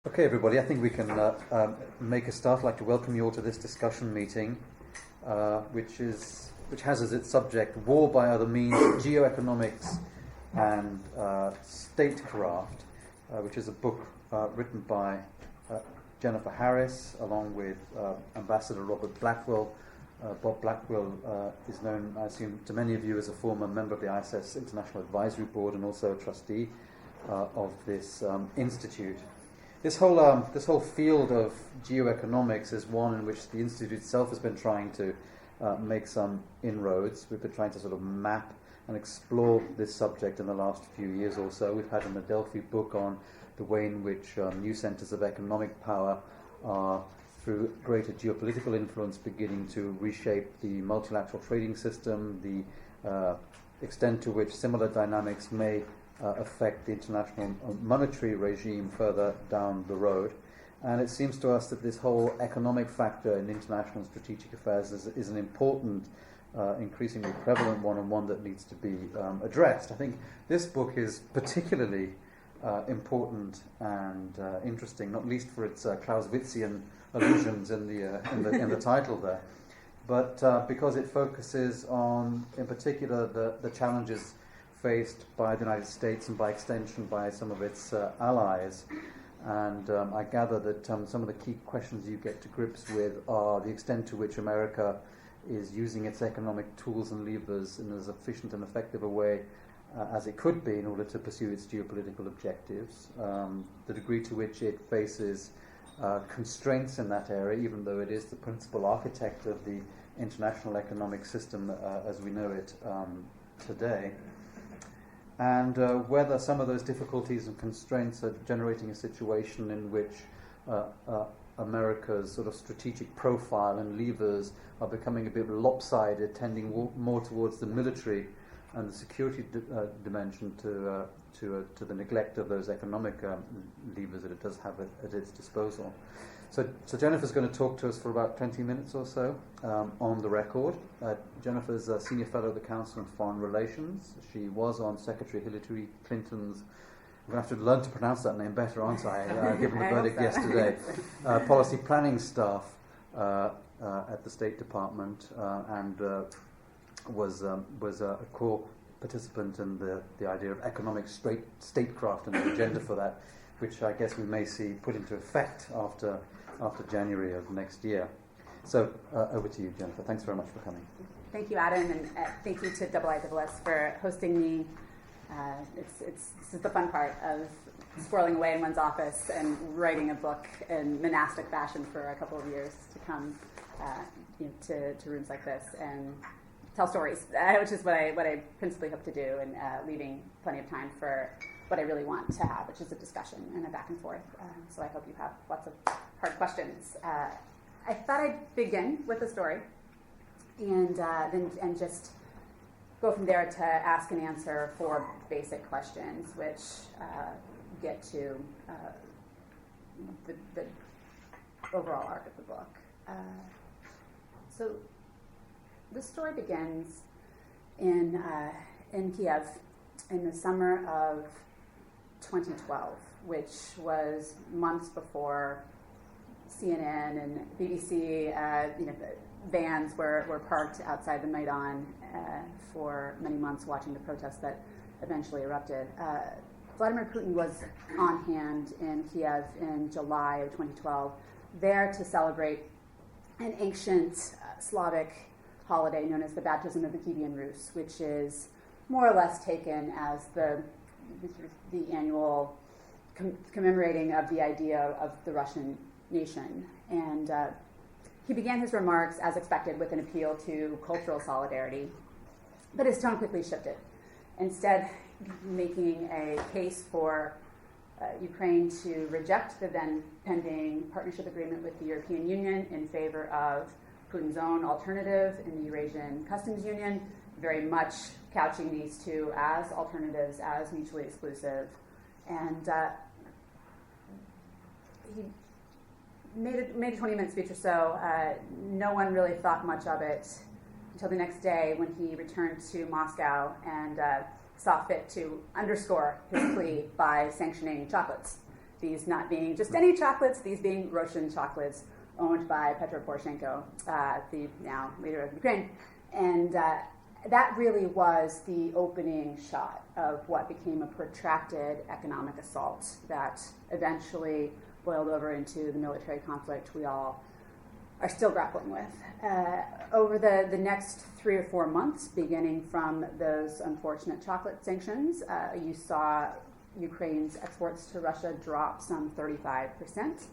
Okay, everybody, I think we can make a start. I'd like to welcome you all to this discussion meeting, which has as its subject war by other means, geoeconomics, and statecraft, which is a book written by Jennifer Harris, along with Ambassador Robert Blackwell. Bob Blackwell is known, I assume, to many of you as a former member of the ISS International Advisory Board and also a trustee of this institute. This whole field of geoeconomics is one in which the Institute itself has been trying to make some inroads. We've been trying to sort of map and explore this subject in the last few years or so. We've had an Adelphi book on the way in which new centers of economic power are, through greater geopolitical influence, beginning to reshape the multilateral trading system, the extent to which similar dynamics may affect the international monetary regime further down the road. And it seems to us that this whole economic factor in international and strategic affairs is an important, increasingly prevalent one, and one that needs to be addressed. I think this book is particularly important and interesting, not least for its Clausewitzian allusions in the title there, but because it focuses on, in particular, the challenges faced by the United States and by extension by some of its allies. And I gather that some of the key questions you get to grips with are the extent to which America is using its economic tools and levers in as efficient and effective a way as it could be in order to pursue its geopolitical objectives, the degree to which it faces constraints in that area, even though it is the principal architect of the international economic system as we know it today, and whether some of those difficulties and constraints are generating a situation in which America's sort of strategic profile and levers are becoming a bit lopsided, tending more towards the military and the security dimension to the neglect of those economic levers that it does have at its disposal. So Jennifer's going to talk to us for about 20 minutes or so on the record. Jennifer's a senior fellow of the Council on Foreign Relations. She was on Secretary Hillary Clinton's, I'm going to have to learn to pronounce that name better, aren't I, given the verdict yesterday, policy planning staff at the State Department, and was a core participant in the idea of economic statecraft and the agenda for that, which I guess we may see put into effect after January of next year. So over to you, Jennifer. Thanks very much for coming. Thank you, Adam, and thank you to IISS for hosting me. This is the fun part of squirreling away in one's office and writing a book in monastic fashion for a couple of years to come to rooms like this and tell stories, which is what I principally hope to do, and leaving plenty of time for what I really want to have, which is a discussion and a back and forth. So I hope you have lots of hard questions. I thought I'd begin with a story, and then just go from there to ask and answer 4 basic questions, which get to the overall arc of the book. So this story begins in Kiev in the summer of 2012, which was months before CNN and BBC, vans were parked outside the Maidan for many months watching the protests that eventually erupted. Vladimir Putin was on hand in Kiev in July of 2012, there to celebrate an ancient Slavic holiday known as the baptism of the Kievan Rus, which is more or less taken as the annual commemorating of the idea of the Russian nation. And he began his remarks, as expected, with an appeal to cultural solidarity, but his tone quickly shifted, instead making a case for Ukraine to reject the then pending partnership agreement with the European Union in favor of Putin's own alternative in the Eurasian Customs Union, very much couching these two as alternatives, as mutually exclusive. And he made a 20-minute speech or so. No one really thought much of it until the next day when he returned to Moscow and saw fit to underscore his plea by sanctioning chocolates These not being just any chocolates, these being Russian chocolates owned by Petro Poroshenko, the now leader of Ukraine. And that really was the opening shot of what became a protracted economic assault that eventually boiled over into the military conflict we all are still grappling with. Over the next 3 or 4 months, beginning from those unfortunate chocolate sanctions, you saw Ukraine's exports to Russia drop some 35%,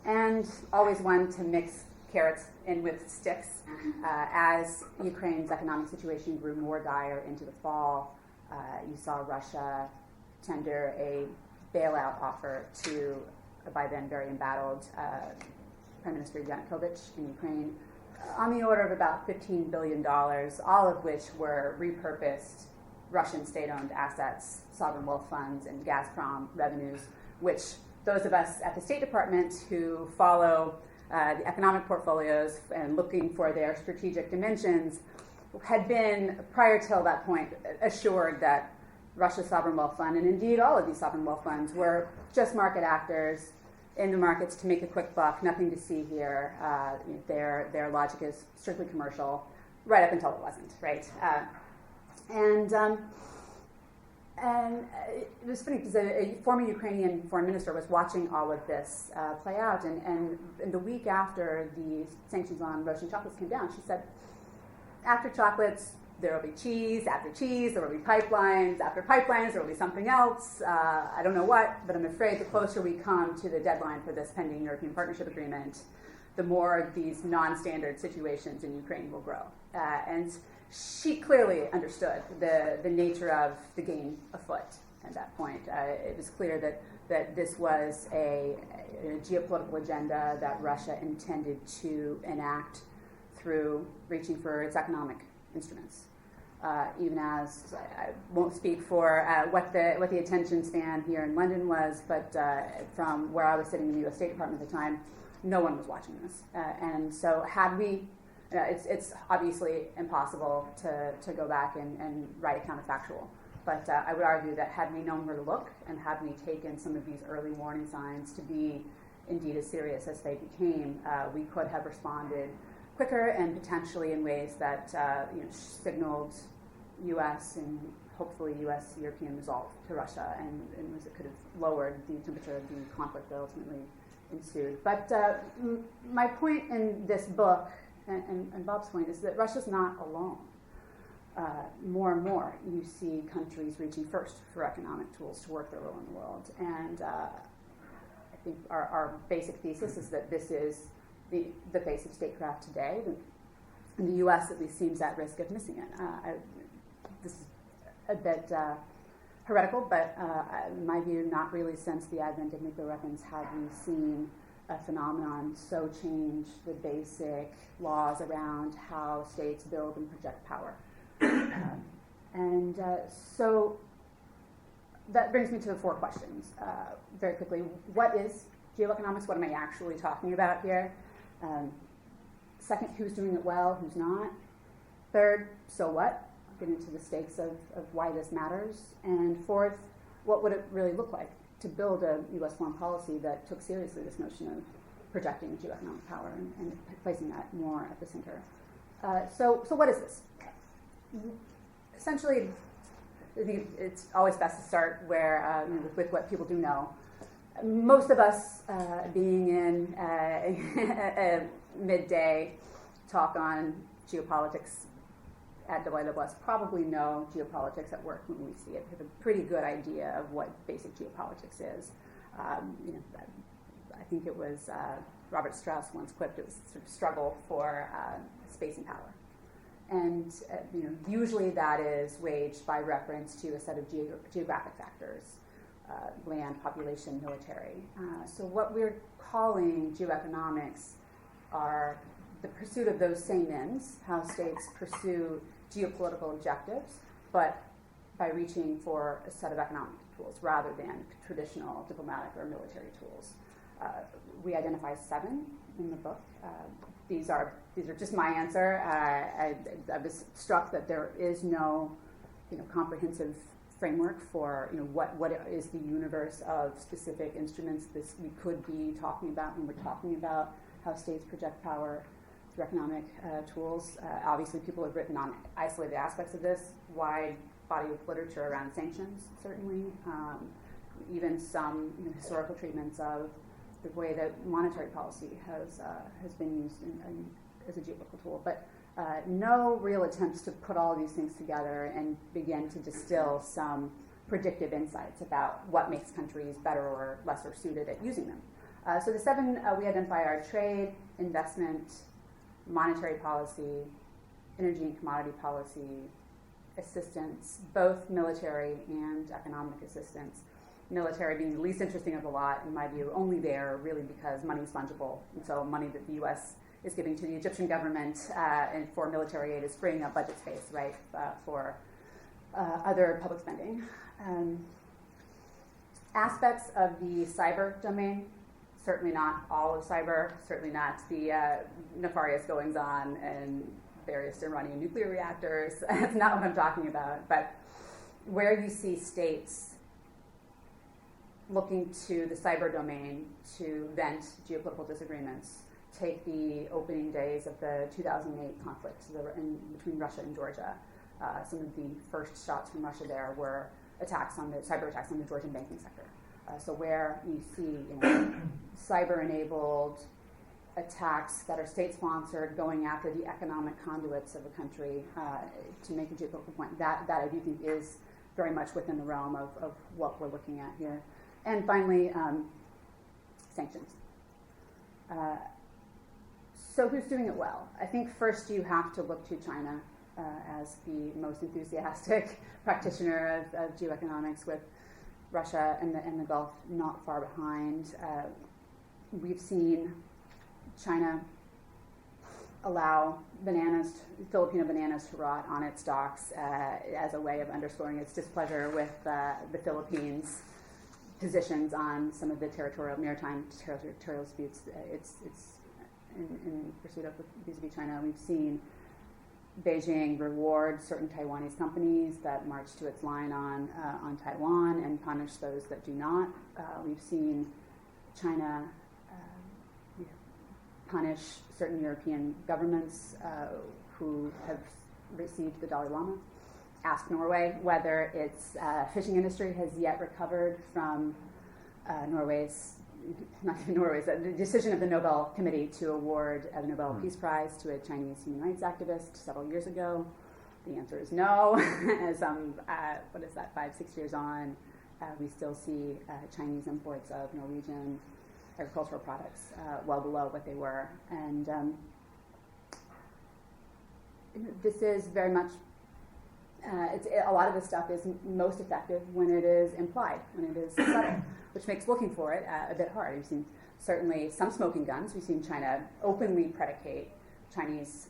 and always one to mix carrots in with sticks. As Ukraine's economic situation grew more dire into the fall, you saw Russia tender a bailout offer to, by then very embattled, Prime Minister Geoeconomics in Ukraine, on the order of about $15 billion, all of which were repurposed Russian state-owned assets, sovereign wealth funds, and Gazprom revenues, which those of us at the State Department who follow the economic portfolios and looking for their strategic dimensions had been, prior till that point, assured that Russia's sovereign wealth fund, and indeed all of these sovereign wealth funds, were just market actors in the markets to make a quick buck, nothing to see here. Their logic is strictly commercial, right up until it wasn't, right? And it was funny because a former Ukrainian foreign minister was watching all of this play out, and the week after the sanctions on Russian chocolates came down, she said, after chocolates, there will be cheese. After cheese, there will be pipelines. After pipelines, there will be something else. I don't know what, but I'm afraid the closer we come to the deadline for this pending European Partnership Agreement, the more these non-standard situations in Ukraine will grow. And she clearly understood the nature of the game afoot at that point. It was clear that this was a geopolitical agenda that Russia intended to enact through reaching for its economic instruments. Even as I won't speak for what the attention span here in London was, but from where I was sitting in the U.S. State Department at the time, no one was watching this. And so had we, it's obviously impossible to go back and write a counterfactual. But I would argue that had we known where to look and had we taken some of these early warning signs to be indeed as serious as they became, we could have responded quicker and potentially in ways that signaled U.S. and hopefully U.S.-European resolve to Russia, and it could have lowered the temperature of the conflict that ultimately ensued. But my point in this book, and Bob's point, is that Russia's not alone. More and more, you see countries reaching first for economic tools to work their role in the world. And I think our basic thesis is that this is the face of statecraft today. In the U.S., at least, seems at risk of missing it. This is a bit heretical, but in my view, not really since the advent of nuclear weapons have we seen a phenomenon so change the basic laws around how states build and project power. So that brings me to the 4 questions. Very quickly, what is geoeconomics? What am I actually talking about here? Second, who's doing it well, who's not? Third, so what? I'll get into the stakes of why this matters. And fourth, what would it really look like to build a U.S. foreign policy that took seriously this notion of projecting geoeconomic power and placing that more at the center? So what is this? Essentially, I think it's always best to start where with what people do know. Most of us, being in a midday talk on geopolitics at WWS, probably know geopolitics at work when we see it. We have a pretty good idea of what basic geopolitics is. I think it was Robert Strauss once quipped, it was sort of struggle for space and power. And usually that is waged by reference to a set of geographic factors, land, population, military. So what we're calling geoeconomics are the pursuit of those same ends, how states pursue geopolitical objectives, but by reaching for a set of economic tools rather than traditional diplomatic or military tools. We identify 7 in the book. These are just my answer. I was struck that there is no comprehensive framework for what is the universe of specific instruments this we could be talking about when we're talking about how states project power through economic tools. Obviously, people have written on isolated aspects of this, wide body of literature around sanctions, certainly, even some historical treatments of the way that monetary policy has been used as a geopolitical tool. But no real attempts to put all of these things together and begin to distill some predictive insights about what makes countries better or lesser suited at using them. So the seven we identify are trade, investment, monetary policy, energy and commodity policy, assistance, both military and economic assistance. Military being the least interesting of the lot, in my view, only there really because money is fungible. And so money that the U.S. is giving to the Egyptian government and for military aid is freeing up budget space, right, for other public spending. Aspects of the cyber domain, certainly not all of cyber, certainly not the nefarious goings-on and various Iranian nuclear reactors. That's not what I'm talking about. But where you see states looking to the cyber domain to vent geopolitical disagreements, take the opening days of the 2008 conflict between Russia and Georgia. Some of the first shots from Russia there were cyber attacks on the Georgian banking sector. So where you see cyber-enabled attacks that are state-sponsored going after the economic conduits of a country to make a geopolitical point, that I do think is very much within the realm of what we're looking at here. And finally, sanctions. So who's doing it well? I think first you have to look to China as the most enthusiastic practitioner of geoeconomics, with Russia and the Gulf not far behind. We've seen China allow Filipino bananas to rot on its docks as a way of underscoring its displeasure with the Philippines' positions on some of the maritime territorial disputes. It's in pursuit of vis-a-vis China. We've seen Beijing reward certain Taiwanese companies that march to its line on Taiwan and punish those that do not. We've seen China punish certain European governments who have received the Dalai Lama. Ask Norway whether its fishing industry has yet recovered from the decision of the Nobel Committee to award the Nobel Peace Prize to a Chinese human rights activist several years ago. The answer is no. As 5-6 years on, we still see Chinese imports of Norwegian agricultural products well below what they were. And this is very much, a lot of this stuff is most effective when it is implied, when it is subtle, which makes looking for it a bit hard. We've seen certainly some smoking guns. We've seen China openly predicate Chinese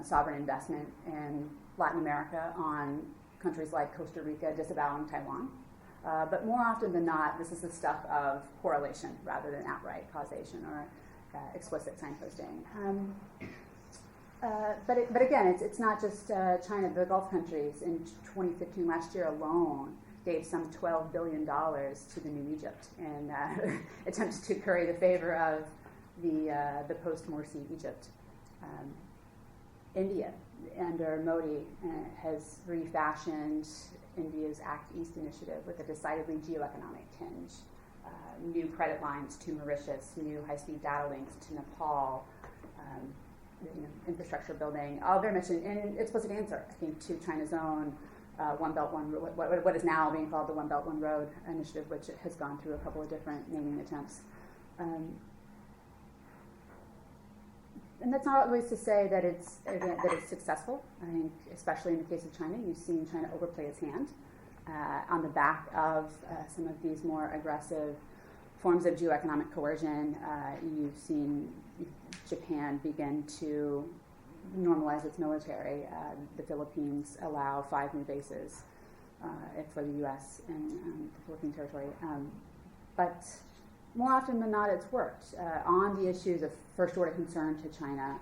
sovereign investment in Latin America on countries like Costa Rica disavowing Taiwan. But more often than not, this is the stuff of correlation rather than outright causation or explicit signposting. But again, it's not just China. The Gulf countries in 2015, last year alone, gave some $12 billion to the new Egypt in attempts to curry the favor of the post-Morsi Egypt. India, under Modi, has refashioned India's Act East initiative with a decidedly geoeconomic tinge. New credit lines to Mauritius, new high-speed data links to Nepal, infrastructure building, all very much an explicit answer, I think, to China's own One Belt, what is now being called the One Belt, One Road initiative, which has gone through a couple of different naming attempts. And that's not always to say that it's successful. I think, especially in the case of China, you've seen China overplay its hand on the back of some of these more aggressive forms of geoeconomic coercion. You've seen Japan begin to normalize its military. The Philippines allow 5 new bases for the U.S. in the Philippine territory. But more often than not, it's worked. On the issues of first-order concern to China,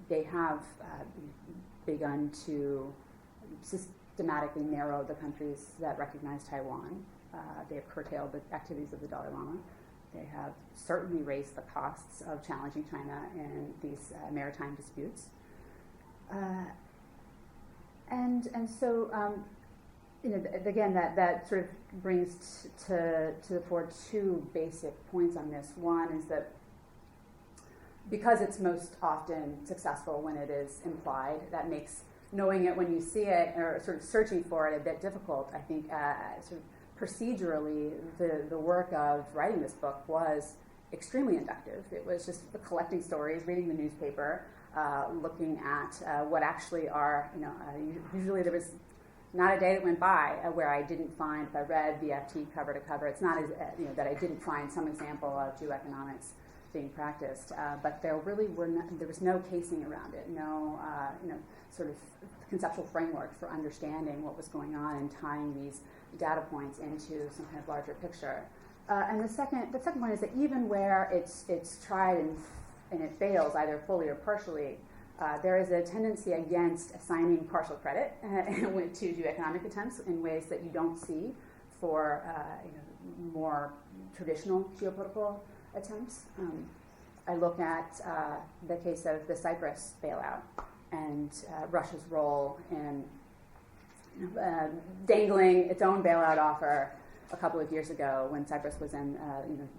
they have begun to systematically narrowed the countries that recognize Taiwan. They have curtailed the activities of the Dalai Lama. They have certainly raised the costs of challenging China in these maritime disputes. And so, again, that sort of brings to the fore two basic points on this. One is that because it's most often successful when it is implied, that makes knowing it when you see it or sort of searching for it a bit difficult. I think sort of procedurally, the work of writing this book was extremely inductive. It was just collecting stories, reading the newspaper, looking at what actually are, usually there was not a day that went by where I didn't find, if I read the FT cover to cover, it's not as, that I didn't find some example of geoeconomics being practiced, but there really there was no casing around it, no, sort of conceptual framework for understanding what was going on and tying these data points into some kind of larger picture. And the second one is that even where it's tried and it fails, either fully or partially, there is a tendency against assigning partial credit to geoeconomic attempts in ways that you don't see for more traditional geopolitical attempts. I look at the case of the Cyprus bailout and Russia's role in dangling its own bailout offer a couple of years ago when Cyprus was in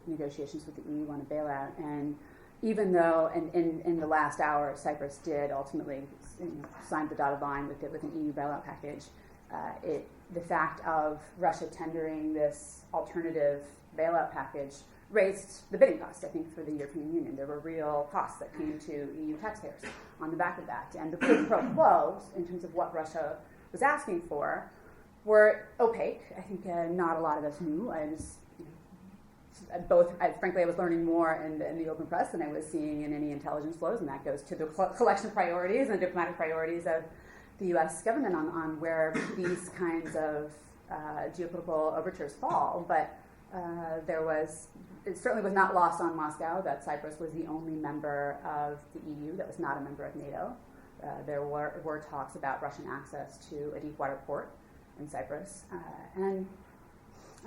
negotiations with the EU on a bailout. And even though in the last hour Cyprus did ultimately sign the dotted line with an EU bailout package, the fact of Russia tendering this alternative bailout package raised the bidding cost, I think, for the European Union. There were real costs that came to EU taxpayers on the back of that. And the quid pro quo, in terms of what Russia was asking for, were opaque. I think not a lot of us knew. Frankly, I was learning more in the open press than I was seeing in any intelligence flows, and that goes to the collection of priorities and diplomatic priorities of the U.S. government on where these kinds of geopolitical overtures fall. But it certainly was not lost on Moscow that Cyprus was the only member of the EU that was not a member of NATO. There were talks about Russian access to a deep water port in Cyprus. And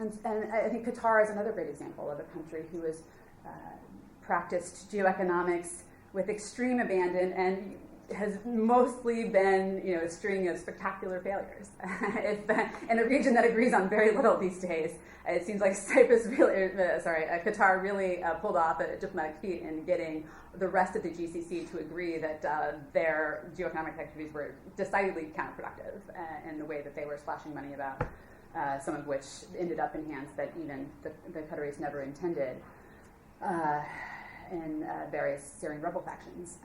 I think Qatar is another great example of a country who has practiced geoeconomics with extreme abandon and has mostly been, a string of spectacular failures. In a region that agrees on very little these days, it seems like Qatar really pulled off a diplomatic feat in getting the rest of the GCC to agree that their geoeconomic activities were decidedly counterproductive in the way that they were splashing money about, some of which ended up in hands that even the Qataris never intended in various Syrian rebel factions.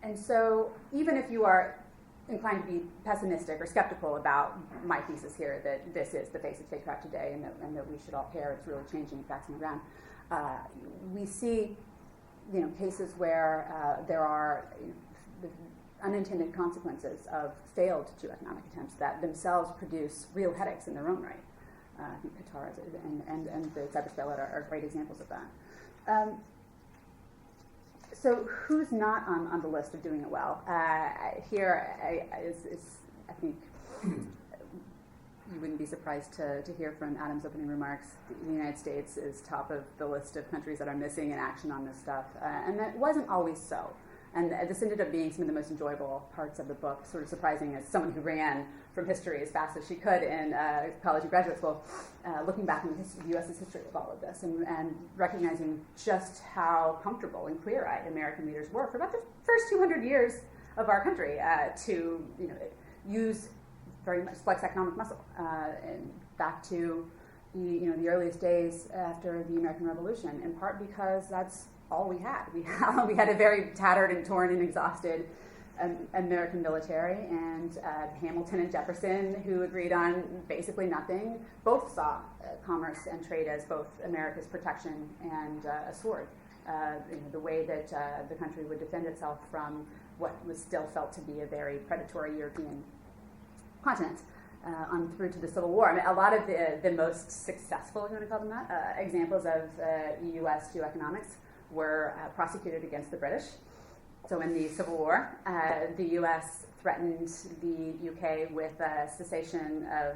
And so even if you are inclined to be pessimistic or skeptical about my thesis here that this is the face of statecraft today and that we should all care it's really changing facts on the ground, we see cases where there are the unintended consequences of failed geoeconomic attempts that themselves produce real headaches in their own right. I think Qatar and the Cyprus bailout are great examples of that. So who's not on the list of doing it well? Here I think you wouldn't be surprised to hear from Adam's opening remarks. The United States is top of the list of countries that are missing in action on this stuff. And that wasn't always so. And this ended up being some of the most enjoyable parts of the book, sort of surprising as someone who ran from history as fast as she could in college and graduate school, looking back on the U.S.'s history of all of this and recognizing just how comfortable and clear-eyed American leaders were for about the first 200 years of our country to use very much flex economic muscle. And back to the earliest days after the American Revolution, in part because that's all we had. We had a very tattered and torn and exhausted American military, and Hamilton and Jefferson, who agreed on basically nothing, both saw commerce and trade as both America's protection and a sword. The way that the country would defend itself from what was still felt to be a very predatory European continent. On through to the Civil War. I mean, a lot of the most successful, if you want to call them that, examples of U.S. geoeconomics were prosecuted against the British. So in the Civil War, the U.S. threatened the UK with cessation of,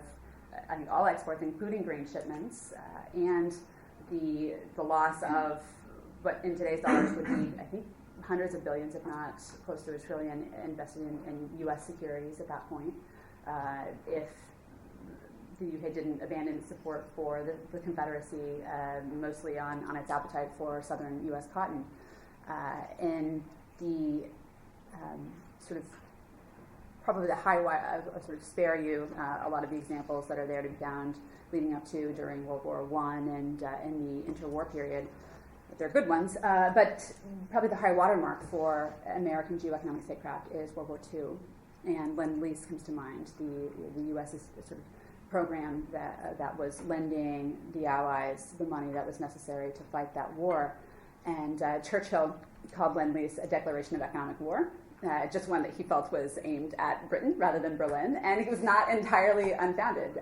I think, all exports, including grain shipments, and the loss of what in today's dollars would be, I think, hundreds of billions, if not close to $1 trillion, invested in U.S. securities at that point, if the UK didn't abandon its support for the Confederacy, mostly on its appetite for southern U.S. cotton. And the sort of probably the high wire, I'll sort of spare you a lot of the examples that are there to be found leading up to during World War I and in the interwar period. They're good ones, but probably the high watermark for American geoeconomic statecraft is World War II, and Lend-Lease comes to mind. The U.S.'s sort of program that was lending the Allies the money that was necessary to fight that war, and Churchill called Lend-Lease a declaration of economic war, just one that he felt was aimed at Britain rather than Berlin, and it was not entirely unfounded.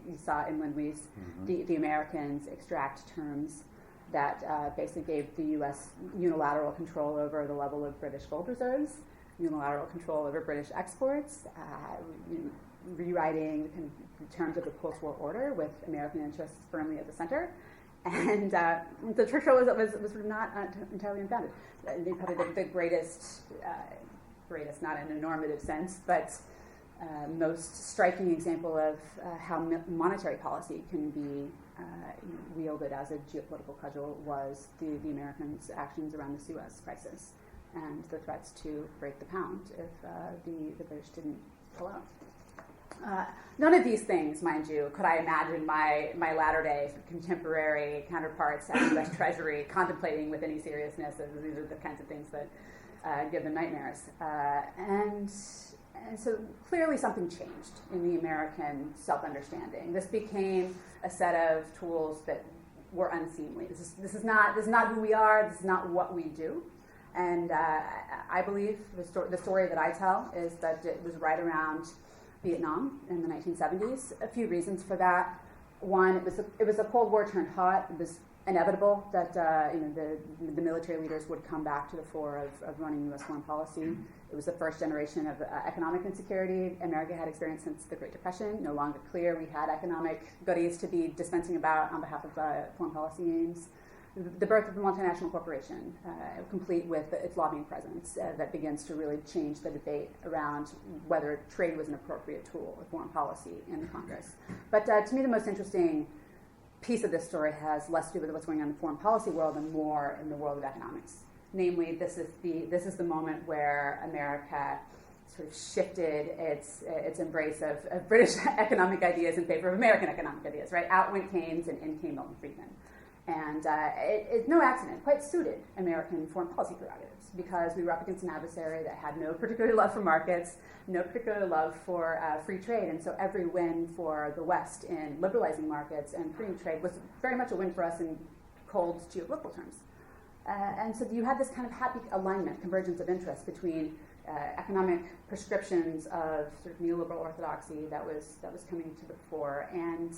You saw in Lend-Lease the Americans extract terms that basically gave the U.S. unilateral control over the level of British gold reserves, unilateral control over British exports, rewriting the terms of the post-war order with American interests firmly at the center. And the Churchill was sort of not entirely unfounded. Probably the greatest, not in a normative sense, but most striking example of how monetary policy can be wielded as a geopolitical cudgel was the Americans' actions around the Suez crisis and the threats to break the pound if the British didn't pull out. None of these things, mind you, could I imagine my latter-day contemporary counterparts at the U.S. Treasury contemplating with any seriousness. These are the kinds of things that give them nightmares. And so clearly something changed in the American self-understanding. This became a set of tools that were unseemly. This is not who we are. This is not what we do. And I believe the story that I tell is that it was right around Vietnam in the 1970s. A few reasons for that. One, it was a Cold War turned hot. It was inevitable that the military leaders would come back to the fore of running U.S. foreign policy. It was the first generation of economic insecurity America had experienced since the Great Depression. No longer clear we had economic goodies to be dispensing about on behalf of foreign policy aims. The birth of the multinational corporation, complete with its lobbying presence, that begins to really change the debate around whether trade was an appropriate tool of foreign policy in the Congress. But to me, the most interesting piece of this story has less to do with what's going on in the foreign policy world and more in the world of economics. Namely, this is the moment where America sort of shifted its embrace of British economic ideas in favor of American economic ideas. Right, out went Keynes and in came Milton Friedman. And it's no accident, quite suited American foreign policy prerogatives, because we were up against an adversary that had no particular love for markets, no particular love for free trade, and so every win for the West in liberalizing markets and freeing trade was very much a win for us in cold geopolitical terms. And so you had this kind of happy alignment, convergence of interest between economic prescriptions of sort of neoliberal orthodoxy that was coming to the fore and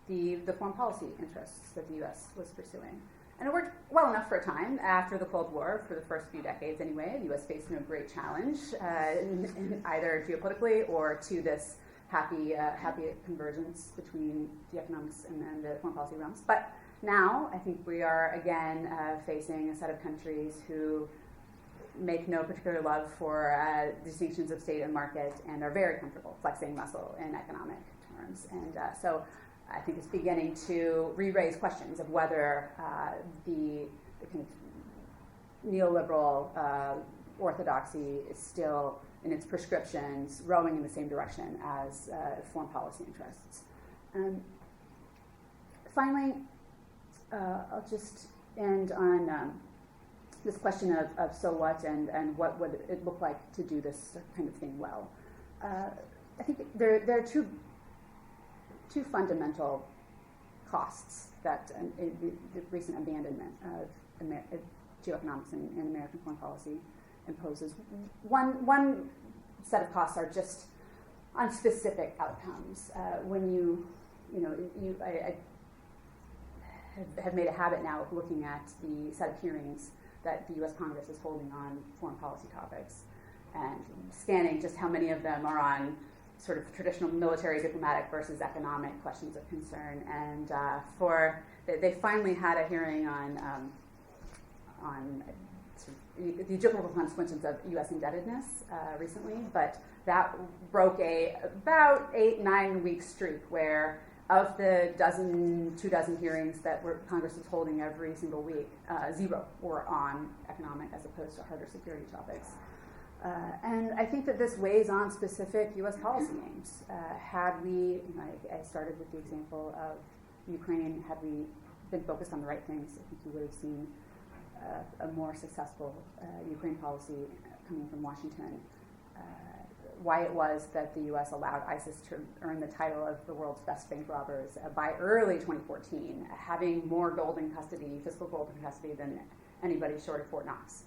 the foreign policy interests that the U.S. was pursuing. And it worked well enough for a time. After the Cold War, for the first few decades anyway, the U.S. faced no great challenge, either geopolitically or to this happy convergence between the economics and the foreign policy realms. But now I think we are again facing a set of countries who make no particular love for distinctions of state and market and are very comfortable flexing muscle in economic terms. And so I think it's beginning to re-raise questions of whether the kind of neoliberal orthodoxy is still, in its prescriptions, rowing in the same direction as foreign policy interests. Finally, I'll just end on this question of so what and what would it look like to do this kind of thing well. I think there are two fundamental costs that the recent abandonment of geoeconomics and American foreign policy imposes. One set of costs are just on specific outcomes. When I have made a habit now of looking at the set of hearings that the U.S. Congress is holding on foreign policy topics. and scanning just how many of them are on sort of traditional military diplomatic versus economic questions of concern. And they finally had a hearing on sort of the geopolitical consequences of U.S. indebtedness recently, but that broke about 8-9 week streak where of the 2 dozen hearings that Congress was holding every single week, 0 were on economic as opposed to harder security topics. And I think that this weighs on specific U.S. policy aims. Had we, I started with the example of Ukraine, had we been focused on the right things, I think you would have seen a more successful Ukraine policy coming from Washington. Why it was that the U.S. allowed ISIS to earn the title of the world's best bank robbers by early 2014, having more gold in custody, fiscal gold in custody, than anybody short of Fort Knox.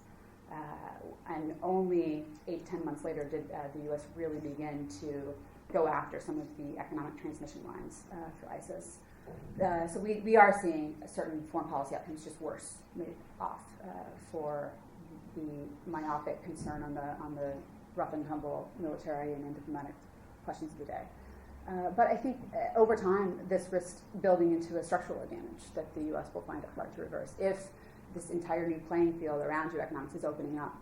And only 8-10 months later did the U.S. really begin to go after some of the economic transmission lines for ISIS. So we are seeing certain foreign policy outcomes just worse made off for the myopic concern on the rough and tumble military and diplomatic questions of the day. But I think over time, this risks building into a structural advantage that the U.S. will find it hard to reverse if this entire new playing field around geoeconomics is opening up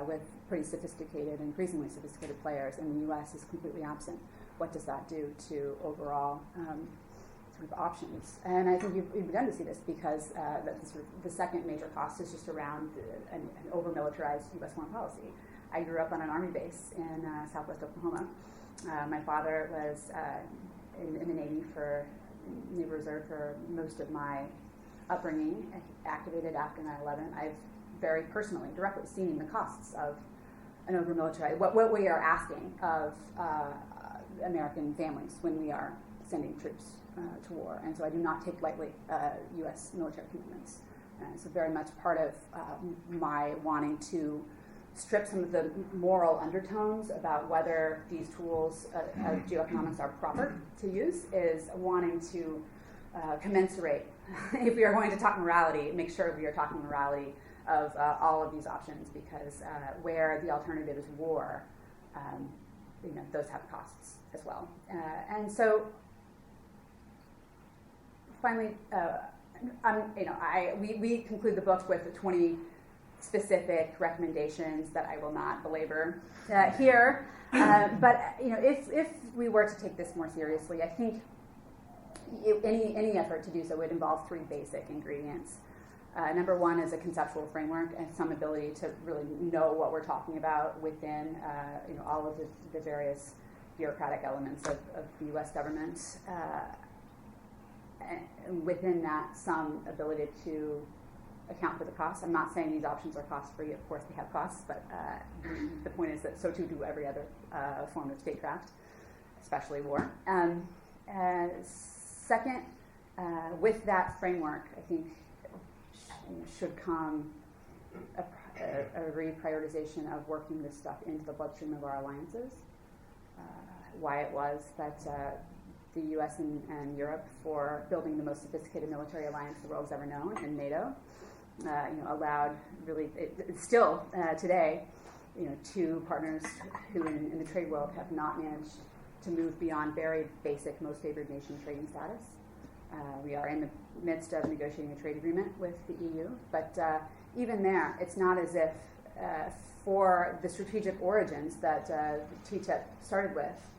with pretty sophisticated, increasingly sophisticated players, and the U.S. is completely absent. What does that do to overall sort of options? And I think you've begun to see this because the second major cost is just around an over-militarized U.S. foreign policy. I grew up on an Army base in southwest Oklahoma. My father was in the Navy Reserve for most of my upbringing, activated after 9/11. I've very personally, directly seen the costs of an over-militarized, what we are asking of American families when we are sending troops to war. And so I do not take lightly U.S. military commitments. So very much part of my wanting to strip some of the moral undertones about whether these tools of geoeconomics are proper to use is wanting to commensurate. If we are going to talk morality, make sure we are talking morality of all of these options, because where the alternative is war, those have costs as well. And so, finally, we conclude the book with 20 specific recommendations that I will not belabor here. But if we were to take this more seriously, I think any effort to do so would involve 3 basic ingredients. Number one is a conceptual framework and some ability to really know what we're talking about within all of the various bureaucratic elements of the U.S. government. And within that, some ability to account for the costs. I'm not saying these options are cost-free. Of course, they have costs, but the point is that so too do every other form of statecraft, especially war. Second, with that framework, I think should come a reprioritization of working this stuff into the bloodstream of our alliances. Why it was that the U.S. and Europe, for building the most sophisticated military alliance the world's ever known, and NATO, allowed really, it's still today, 2 partners who in the trade world have not managed to move beyond very basic most favored nation trading status. We are in the midst of negotiating a trade agreement with the EU, but even there, it's not as if for the strategic origins that TTIP started with,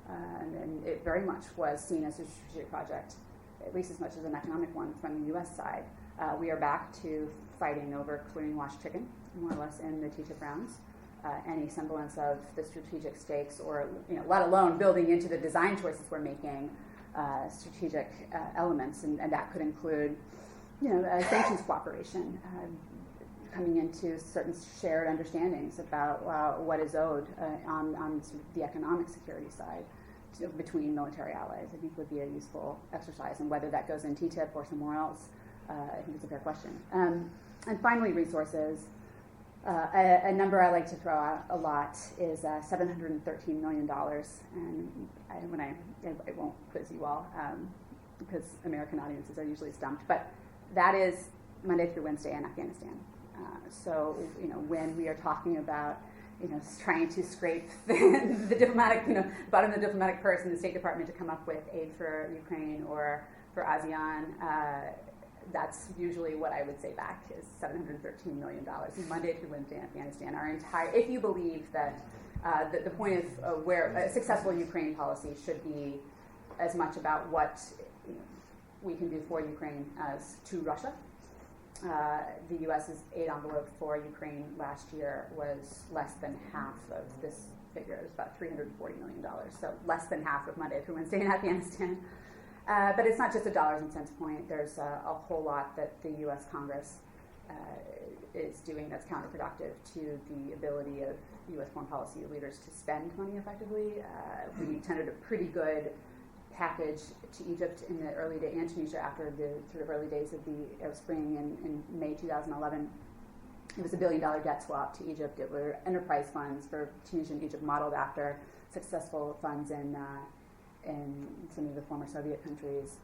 and it very much was seen as a strategic project, at least as much as an economic one from the U.S. side. We are back to fighting over clearing washed chicken, more or less, in the TTIP rounds. Any semblance of the strategic stakes, or let alone building into the design choices we're making, strategic elements, and that could include, sanctions cooperation, coming into certain shared understandings about what is owed on the economic security side between military allies. I think would be a useful exercise, and whether that goes in TTIP or somewhere else, I think it's a fair question. And finally, resources. A number I like to throw out a lot is $713 million, and I won't quiz you all because American audiences are usually stumped, but that is Monday through Wednesday in Afghanistan. So when we are talking about trying to scrape the diplomatic, bottom of the diplomatic purse in the State Department to come up with aid for Ukraine or for ASEAN. That's usually what I would say back is $713 million Monday through Wednesday in Afghanistan. If you believe that the point of where a successful Ukraine policy should be as much about what we can do for Ukraine as to Russia. The U.S.'s aid envelope for Ukraine last year was less than half of this figure. It was about $340 million, so less than half of Monday through Wednesday in Afghanistan. But it's not just a dollars and cents point. There's a whole lot that the U.S. Congress is doing that's counterproductive to the ability of U.S. foreign policy leaders to spend money effectively. We tendered a pretty good package to Egypt in the early days, and Tunisia after the sort of early days of the Arab Spring in May 2011. It was $1 billion debt swap to Egypt. It were enterprise funds for Tunisia and Egypt modeled after successful funds in some of the former Soviet countries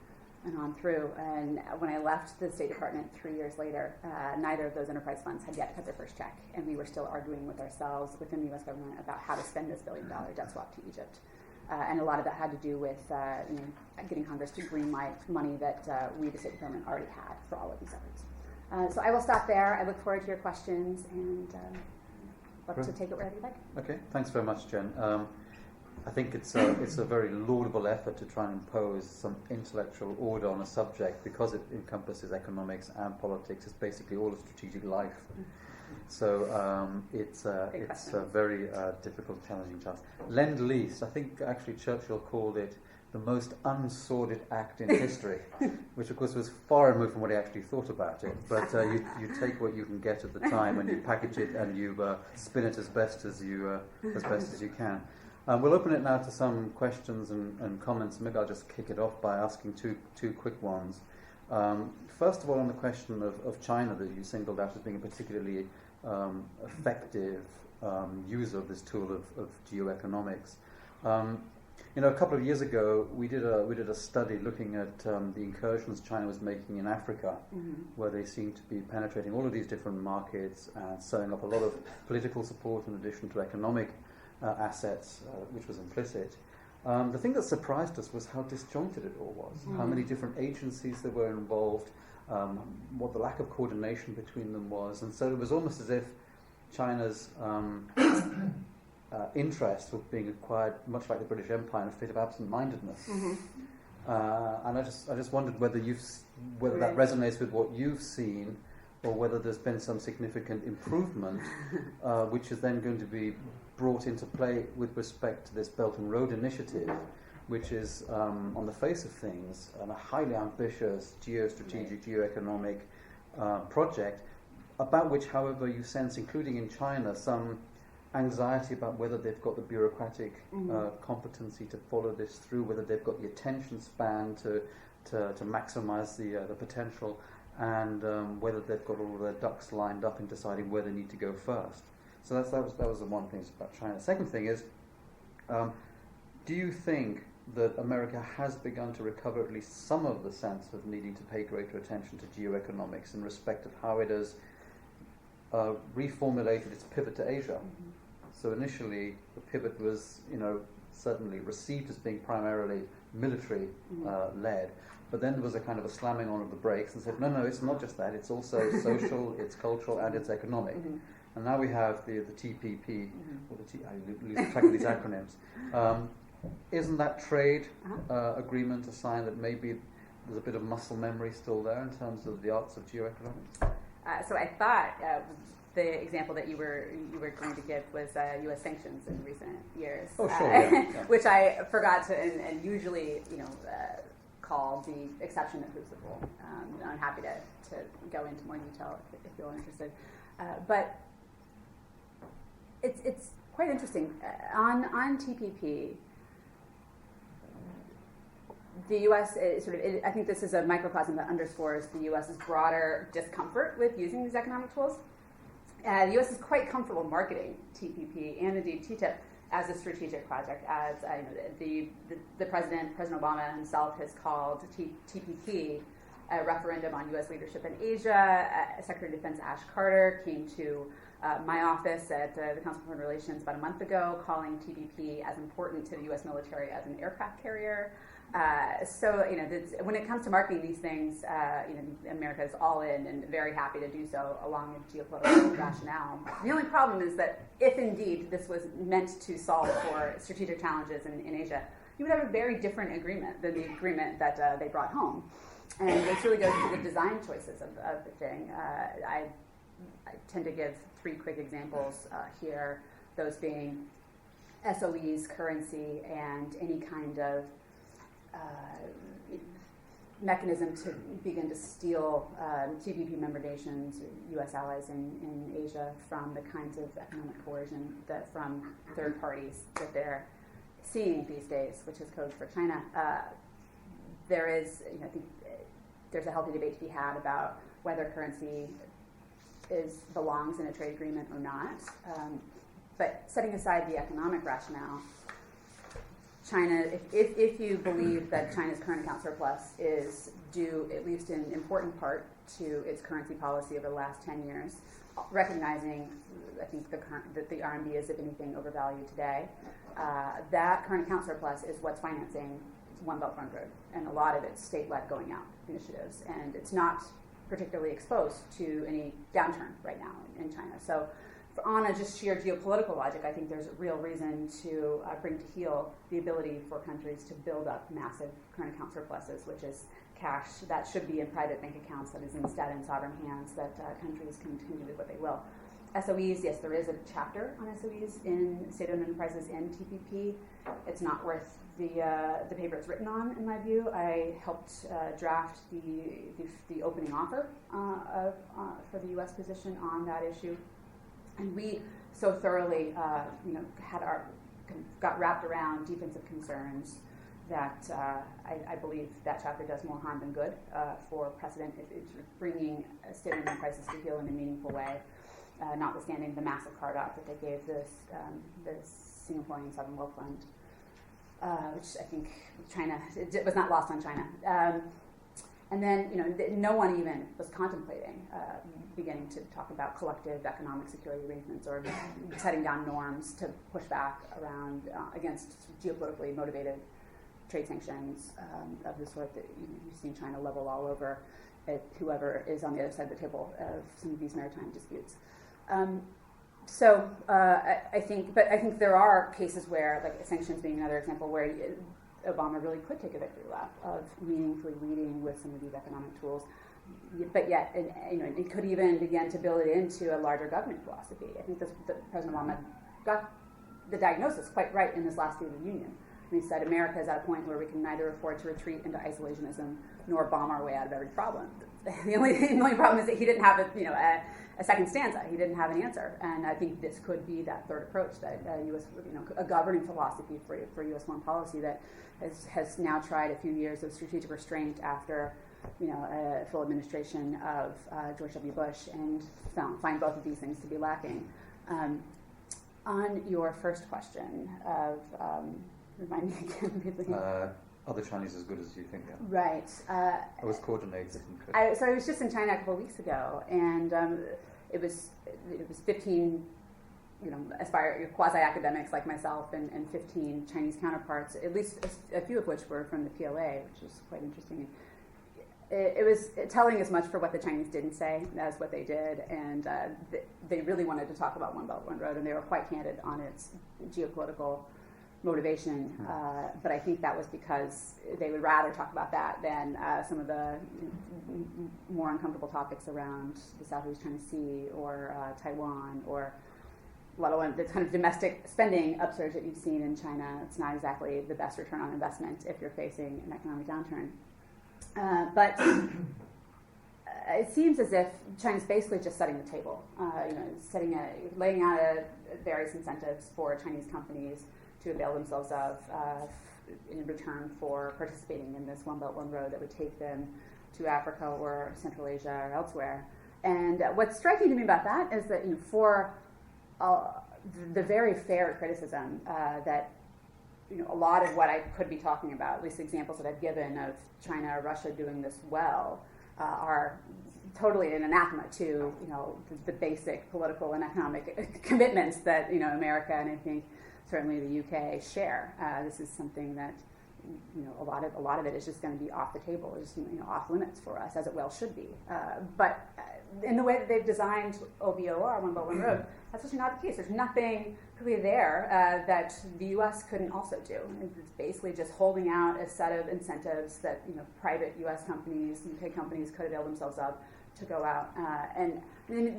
and on through. And when I left the State Department 3 years later, neither of those enterprise funds had yet cut their first check, and we were still arguing with ourselves within the U.S. government about how to spend this $1 billion debt swap to Egypt. And a lot of that had to do with getting Congress to greenlight money that we, the State Department, already had for all of these efforts. So I will stop there. I look forward to your questions and love to take it wherever you like. Okay, thanks very much, Jen. I think it's a very laudable effort to try and impose some intellectual order on a subject because it encompasses economics and politics. It's basically all of strategic life. So it's a very difficult, challenging task. Lend-Lease, I think actually Churchill called it the most unsordid act in history, which of course was far removed from what he actually thought about it. But you take what you can get at the time and you package it and you spin it as best as you can. We'll open it now to some questions and comments. Maybe I'll just kick it off by asking two quick ones. First of all, on the question of China that you singled out as being a particularly effective user of this tool of geoeconomics. A couple of years ago, we did a study looking at the incursions China was making in Africa, where they seemed to be penetrating all of these different markets and sewing up a lot of political support in addition to economic assets, which was implicit. The thing that surprised us was how disjointed it all was, how many different agencies there were involved, what the lack of coordination between them was, and so it was almost as if China's interest was being acquired, much like the British Empire, in a state of absent-mindedness. And I just wondered whether that resonates with what you've seen, or whether there's been some significant improvement, which is then going to be brought into play with respect to this Belt and Road Initiative, which is, on the face of things, a highly ambitious geostrategic, geoeconomic project, about which, however, you sense, including in China, some anxiety about whether they've got the bureaucratic competency to follow this through, whether they've got the attention span to maximize the potential, and whether they've got all their ducks lined up in deciding where they need to go first. So that was the one thing about China. The second thing is, do you think that America has begun to recover at least some of the sense of needing to pay greater attention to geoeconomics in respect of how it has reformulated its pivot to Asia? So initially, the pivot was, certainly received as being primarily military led, but then there was a kind of a slamming on of the brakes and said, no, it's not just that, it's also social, it's cultural, and it's economic. And now we have the TPP, or I lose track of these acronyms. Isn't that trade agreement a sign that maybe there's a bit of muscle memory still there in terms of the arts of geoeconomics? So I thought the example that you were going to give was U.S. sanctions in recent years. Oh, sure, yeah. Which I forgot to, and usually, call the exception that proves the rule. I'm happy to go into more detail if you're interested. But it's quite interesting. On TPP, the U.S. I think this is a microcosm that underscores the U.S.'s broader discomfort with using these economic tools. The U.S. is quite comfortable marketing TPP and indeed TTIP as a strategic project, as the President Obama himself has called TPP a referendum on U.S. leadership in Asia. Secretary of Defense Ash Carter came to my office at the Council on Foreign Relations about a month ago, calling TPP as important to the U.S. military as an aircraft carrier. So, when it comes to marketing these things, America is all in and very happy to do so along with geopolitical rationale. The only problem is that if indeed this was meant to solve for strategic challenges in Asia, you would have a very different agreement than the agreement that they brought home. And this really goes to the design choices of the thing. I tend to give three quick examples here, those being SOEs, currency, and any kind of mechanism to begin to steal TPP member nations, U.S. allies in Asia, from the kinds of economic coercion that from third parties that they're seeing these days, which is code for China. There is, I think there's a healthy debate to be had about whether currency belongs in a trade agreement or not. But setting aside the economic rationale, China, if you believe that China's current account surplus is due, at least in important part, to its currency policy over the last 10 years, recognizing, I think, that the RMB is, if anything, overvalued today, that current account surplus is what's financing One Belt One Road, and a lot of it's state-led going out initiatives, and it's not particularly exposed to any downturn right now in China. So on a just sheer geopolitical logic, I think there's a real reason to bring to heel the ability for countries to build up massive current account surpluses, which is cash that should be in private bank accounts that is instead in sovereign hands, that countries can do with what they will. SOEs, yes, there is a chapter on SOEs in state-owned enterprises in TPP. It's not worth the paper it's written on, in my view. I helped draft the opening offer for the U.S. position on that issue. And we so thoroughly, got wrapped around defensive concerns that I believe that chapter does more harm than good for precedent. It's bringing state-owned enterprises to heel in a meaningful way, notwithstanding the massive carve-out that they gave this Singaporean sovereign wealth fund, which I think it was not lost on China. And then, no one even was contemplating beginning to talk about collective economic security arrangements or setting down norms to push back against geopolitically motivated trade sanctions of the sort that you've seen China level all over at whoever is on the other side of the table of some of these maritime disputes. I think there are cases where, like sanctions being another example, where Obama really could take a victory lap of meaningfully leading with some of these economic tools, but yet, it could even begin to build it into a larger government philosophy. I think that President Obama got the diagnosis quite right in his last State of the Union. And he said America is at a point where we can neither afford to retreat into isolationism nor bomb our way out of every problem. The only problem is that he didn't have a second stanza. He didn't have an answer, and I think this could be that third approach, that U.S. A governing philosophy for U.S. foreign policy that has now tried a few years of strategic restraint after a full administration of George W. Bush, and find both of these things to be lacking. On your first question of remind me again, briefly. Are the Chinese as good as you think they are? Right. I was coordinated. So I was just in China a couple of weeks ago, and it was 15, quasi-academics like myself and 15 Chinese counterparts, at least a few of which were from the PLA, which is quite interesting. It was telling as much for what the Chinese didn't say as what they did, and they really wanted to talk about One Belt, One Road, and they were quite candid on its geopolitical motivation, but I think that was because they would rather talk about that than some of the more uncomfortable topics around the Southeast China Sea or Taiwan, or let alone the kind of domestic spending upsurge that you've seen in China. It's not exactly the best return on investment if you're facing an economic downturn. But it seems as if China's basically just setting the table, laying out various incentives for Chinese companies to avail themselves of in return for participating in this One Belt, One Road that would take them to Africa or Central Asia or elsewhere. And what's striking to me about that is that for the very fair criticism that a lot of what I could be talking about, at least examples that I've given of China or Russia doing this well, are totally an anathema to the basic political and economic commitments that America and I think certainly the UK share. This is something that a lot of it is just going to be off the table, just off limits for us, as it well should be. But in the way that they've designed OBOR, One Belt One Road, that's actually not the case. There's nothing really there that the U.S. couldn't also do. It's basically just holding out a set of incentives that private U.S. companies, UK companies could avail themselves of to go out. And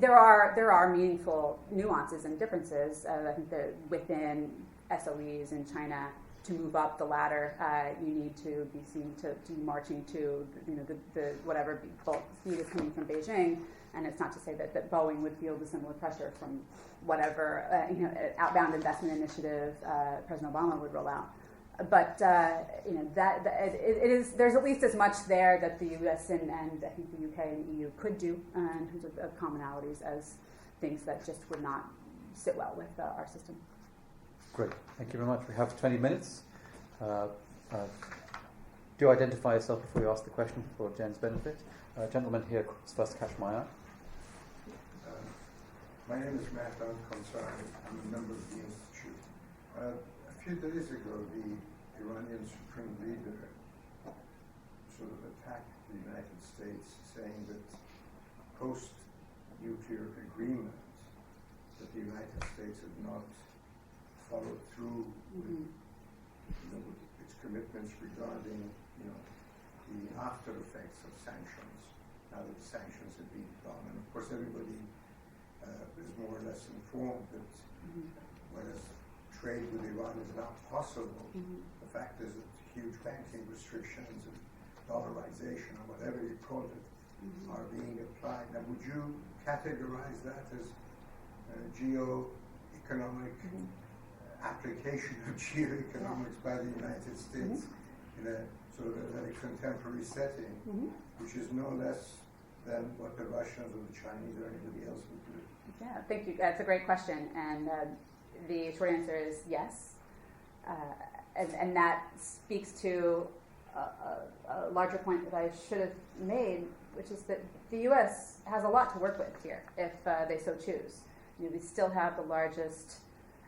there are meaningful nuances and differences. I think that within SOEs in China, to move up the ladder, you need to be seen to be marching to the whatever bulk speed is coming from Beijing. And it's not to say that Boeing would feel the similar pressure from whatever outbound investment initiative President Obama would roll out. But it is, there's at least as much there that the U.S. and I think the UK and EU could do in terms of commonalities as things that just would not sit well with our system. Great, thank you very much. We have 20 minutes. Do identify yourself before you ask the question for Jen's benefit. Gentleman here is first to catch my eye. My name is Matt Al-Konsari. I'm a member of the Institute. A few days ago, the Iranian Supreme Leader sort of attacked the United States, saying that post-nuclear agreement, that the United States had not followed through with, with its commitments regarding, the after effects of sanctions, now that the sanctions had been gone. And of course, everybody is more or less informed that whereas trade with Iran is not possible, the fact is that huge banking restrictions and dollarization, or whatever you call it, are being applied. Now, would you categorize that as geoeconomic application of geoeconomics by the United States in a sort of a very contemporary setting, which is no less than what the Russians or the Chinese or anybody else would do? Yeah, thank you. That's a great question, and the short answer is yes. And that speaks to a larger point that I should have made, which is that the U.S. has a lot to work with here if they so choose. We still have the largest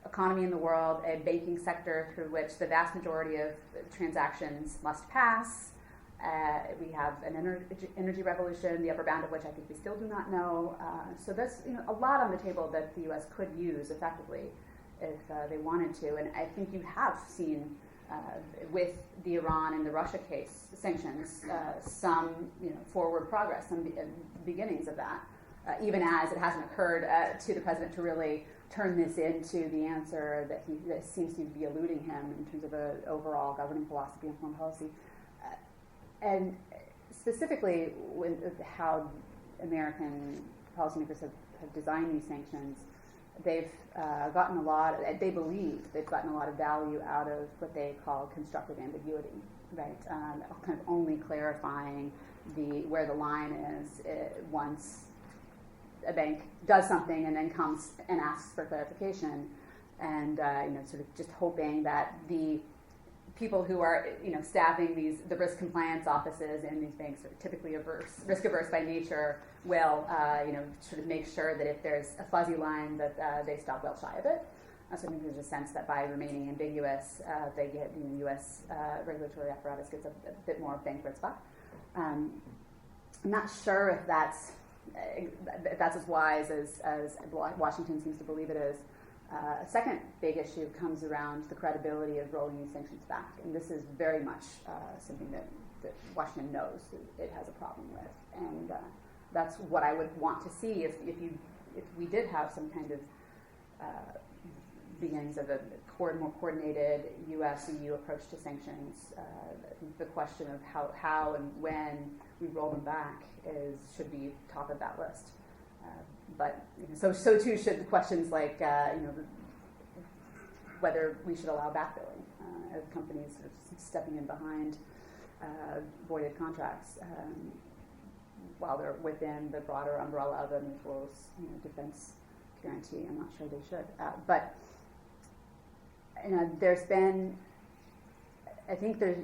economy in the world, a banking sector through which the vast majority of transactions must pass. We have an energy revolution, the upper bound of which I think we still do not know. So there's a lot on the table that the U.S. could use effectively if they wanted to. And I think you have seen with the Iran and the Russia case sanctions some forward progress, some beginnings of that, even as it hasn't occurred to the president to really turn this into the answer that seems to be eluding him in terms of an overall governing philosophy and foreign policy. And specifically, how American policymakers have designed these sanctions, they've gotten a lot. They believe they've gotten a lot of value out of what they call constructive ambiguity, right? Kind of only clarifying where the line is once a bank does something and then comes and asks for clarification, and sort of just hoping that the people who are staffing the risk compliance offices in these banks are typically risk averse by nature, will sort of make sure that if there's a fuzzy line that they stop well shy of it. So I think there's a sense that by remaining ambiguous, they get U.S. Regulatory apparatus gets a bit more bang for its buck. I'm not sure if that's as wise as Washington seems to believe it is. A second big issue comes around the credibility of rolling these sanctions back, and this is very much something that Washington knows it has a problem with, and that's what I would want to see if we did have some kind of beginnings of a more coordinated U.S.-EU approach to sanctions. I think the question of how and when we roll them back should be top of that list. But so too should questions like whether we should allow backbilling of companies sort of stepping in behind voided contracts while they're within the broader umbrella of a mutual defense guarantee. I'm not sure they should, but there's been I think there's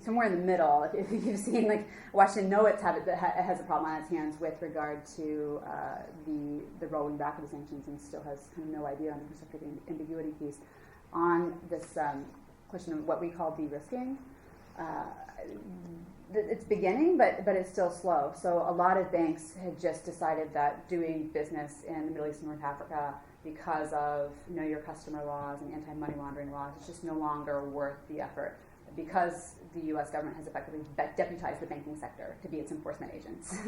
somewhere in the middle. If you've seen, like, Washington know it has a problem on its hands with regard to the rolling back of the sanctions, and still has kind of no idea on the constructive ambiguity piece on this question of what we call de-risking. It's beginning, but it's still slow. So a lot of banks had just decided that doing business in the Middle East and North Africa, because of know your customer laws and anti-money laundering laws, it's just no longer worth the effort, because the U.S. government has effectively deputized the banking sector to be its enforcement agents,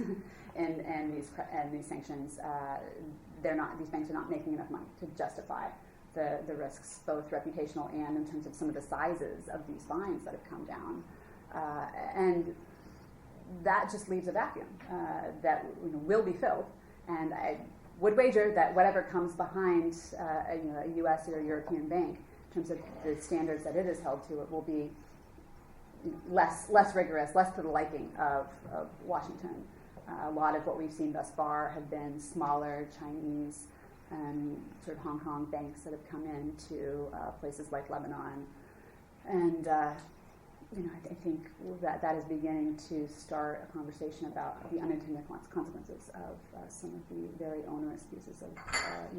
and these sanctions, these banks are not making enough money to justify the risks, both reputational and in terms of some of the sizes of these fines that have come down, and that just leaves a vacuum that will be filled. And I would wager that whatever comes behind a U.S. or a European bank in terms of the standards that it is held to, it will be less rigorous, less to the liking of Washington. A lot of what we've seen thus far have been smaller Chinese and sort of Hong Kong banks that have come into places like Lebanon. And I think that is beginning to start a conversation about the unintended consequences of some of the very onerous pieces of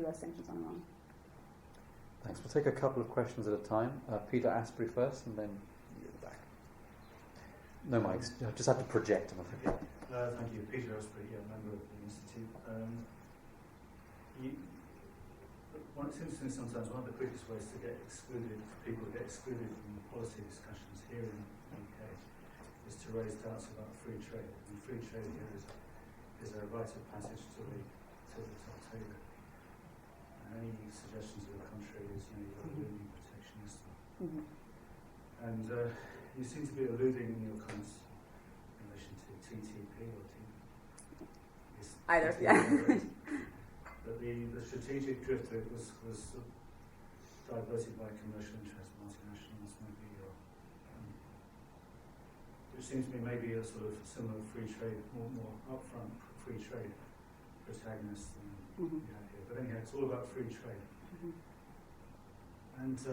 U.S. sanctions on Iran. Thanks. We'll take a couple of questions at a time. Peter Asprey first, and then you at the back. No mics. You just have to project. Thank you. Peter Asprey, member of the Institute. It's interesting sometimes, one of the quickest ways to get excluded, for people to get excluded from policy discussions here in the UK, is to raise doubts about free trade. And free trade here is a rite of passage to the top table. Any suggestions of the contrary is, you're alluding protectionist. Mm-hmm. And you seem to be alluding in your comments in relation to TTP or TTP. Either, yeah. That the strategic drift was diverted by commercial interests, multinationals, maybe, which seems to me maybe a sort of similar free trade, more upfront free trade protagonist than we have here. But anyhow, it's all about free trade. Mm-hmm. And so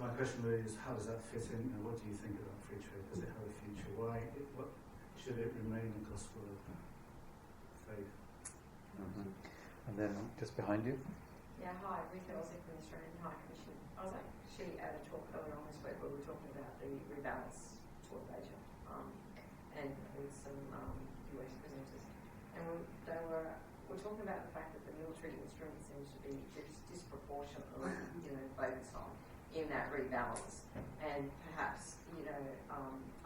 my question really is, how does that fit in? What do you think about free trade? Does it have a future? What should it remain a gospel of faith? Mm-hmm. And then just behind you. Yeah, hi, Rita Ozzy from the Australian High Commission. I was actually at a talk earlier on this week where we were talking about the rebalance towards Asia, and with some US presenters. And we're talking about the fact that the military instrument seems to be disproportionately, focused on in that rebalance, and perhaps,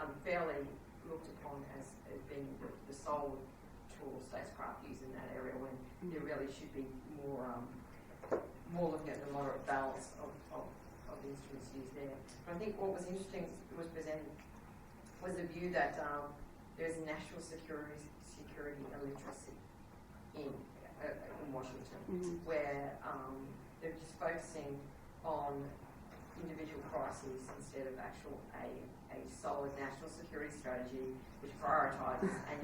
unfairly looked upon as being the sole tool statecraft used in that area, when there really should be more looking at the moderate balance of the instruments used there. But I think what was interesting was presented was the view that there's national security illiteracy in Washington, where they're just focusing on individual crises instead of a solid national security strategy which prioritises and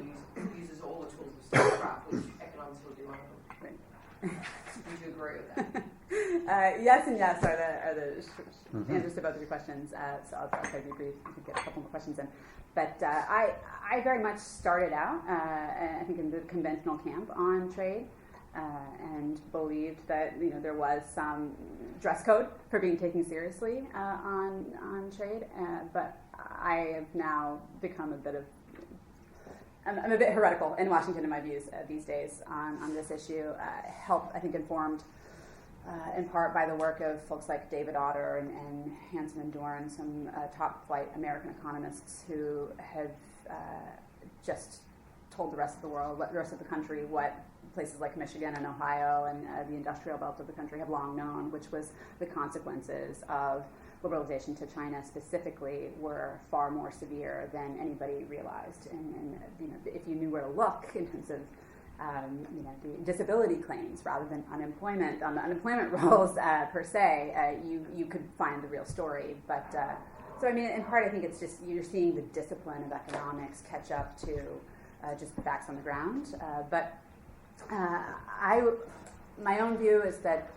uses all the tools of statecraft, which economics will do one of them. Would you agree with that? Yes and yes are the answers to both of your questions. So I'll try to be brief. We can get a couple more questions in. But I very much started out, I think, in the conventional camp on trade, and believed that there was some dress code for being taken seriously on trade. But I have now become I'm a bit heretical in Washington in my views these days on this issue. Helped, I think, informed in part by the work of folks like David Otter and Hanson and Dorn, some top-flight American economists who have just told the rest of the world, the rest of the country, what places like Michigan and Ohio and the industrial belt of the country have long known, which was the consequences of liberalization to China specifically were far more severe than anybody realized. And if you knew where to look in terms of the disability claims rather than unemployment on the unemployment rolls per se, you could find the real story. But so I mean, in part, I think it's just you're seeing the discipline of economics catch up to just the facts on the ground. But my own view is that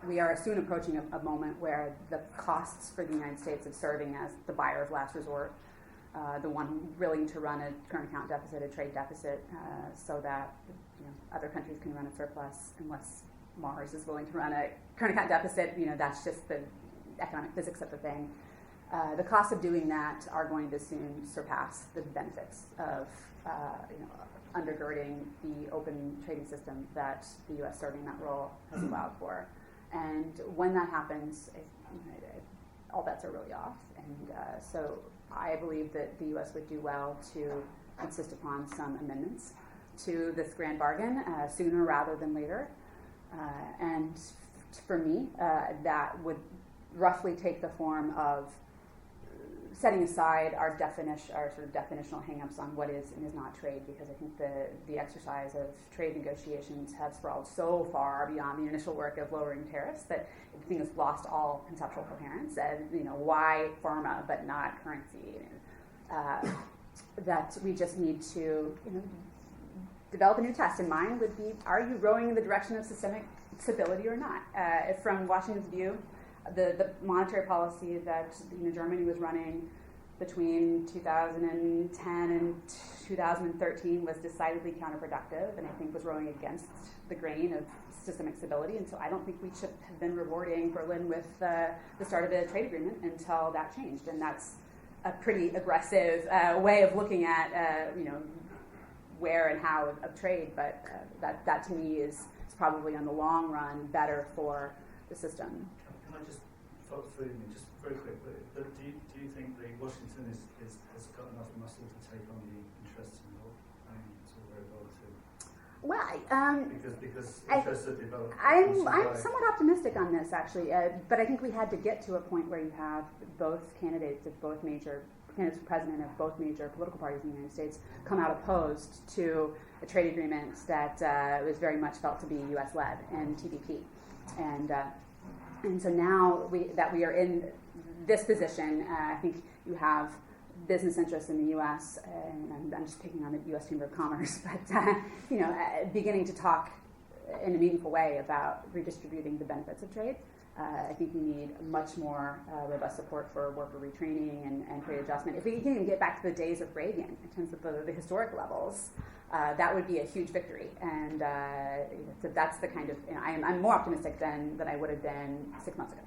we are soon approaching a moment where the costs for the United States of serving as the buyer of last resort, the one willing to run a current account deficit, a trade deficit, so that other countries can run a surplus, unless Mars is willing to run a current account deficit. That's just the economic physics of the thing. The costs of doing that are going to soon surpass the benefits of undergirding the open trading system that the U.S. serving that role has allowed for. And when that happens, all bets are really off. And so I believe that the U.S. would do well to insist upon some amendments to this grand bargain sooner rather than later. And for me, that would roughly take the form of setting aside our sort of definitional hang-ups on what is and is not trade, because I think the exercise of trade negotiations have sprawled so far beyond the initial work of lowering tariffs that I think it's lost all conceptual coherence. And why pharma but not currency? That we just need to develop a new test. And mine would be: are you rowing in the direction of systemic stability or not? From Washington's view, the monetary policy that Germany was running between 2010 and 2013 was decidedly counterproductive, and I think was rowing against the grain of systemic stability. And so I don't think we should have been rewarding Berlin with the start of a trade agreement until that changed. And that's a pretty aggressive way of looking at where and how of trade, but that to me is probably in the long run better for the system. Can I just forward me just very quick? But do you think that Washington has got enough muscle to take on the interests involved? I mean, it's all very relative. Well, because interests are developed. I'm somewhat optimistic on this, actually, but I think we had to get to a point where you have both candidates for president of both major political parties in the United States come out opposed to a trade agreement that was very much felt to be U.S.-led and TPP. And so now that we are in this position, I think you have business interests in the U.S., and I'm just picking on the U.S. Chamber of Commerce, but beginning to talk in a meaningful way about redistributing the benefits of trade. I think we need much more robust support for worker retraining and trade adjustment. If we can even get back to the days of Reagan in terms of the historic levels, that would be a huge victory. And so that's the kind of, I'm more optimistic than I would have been 6 months ago.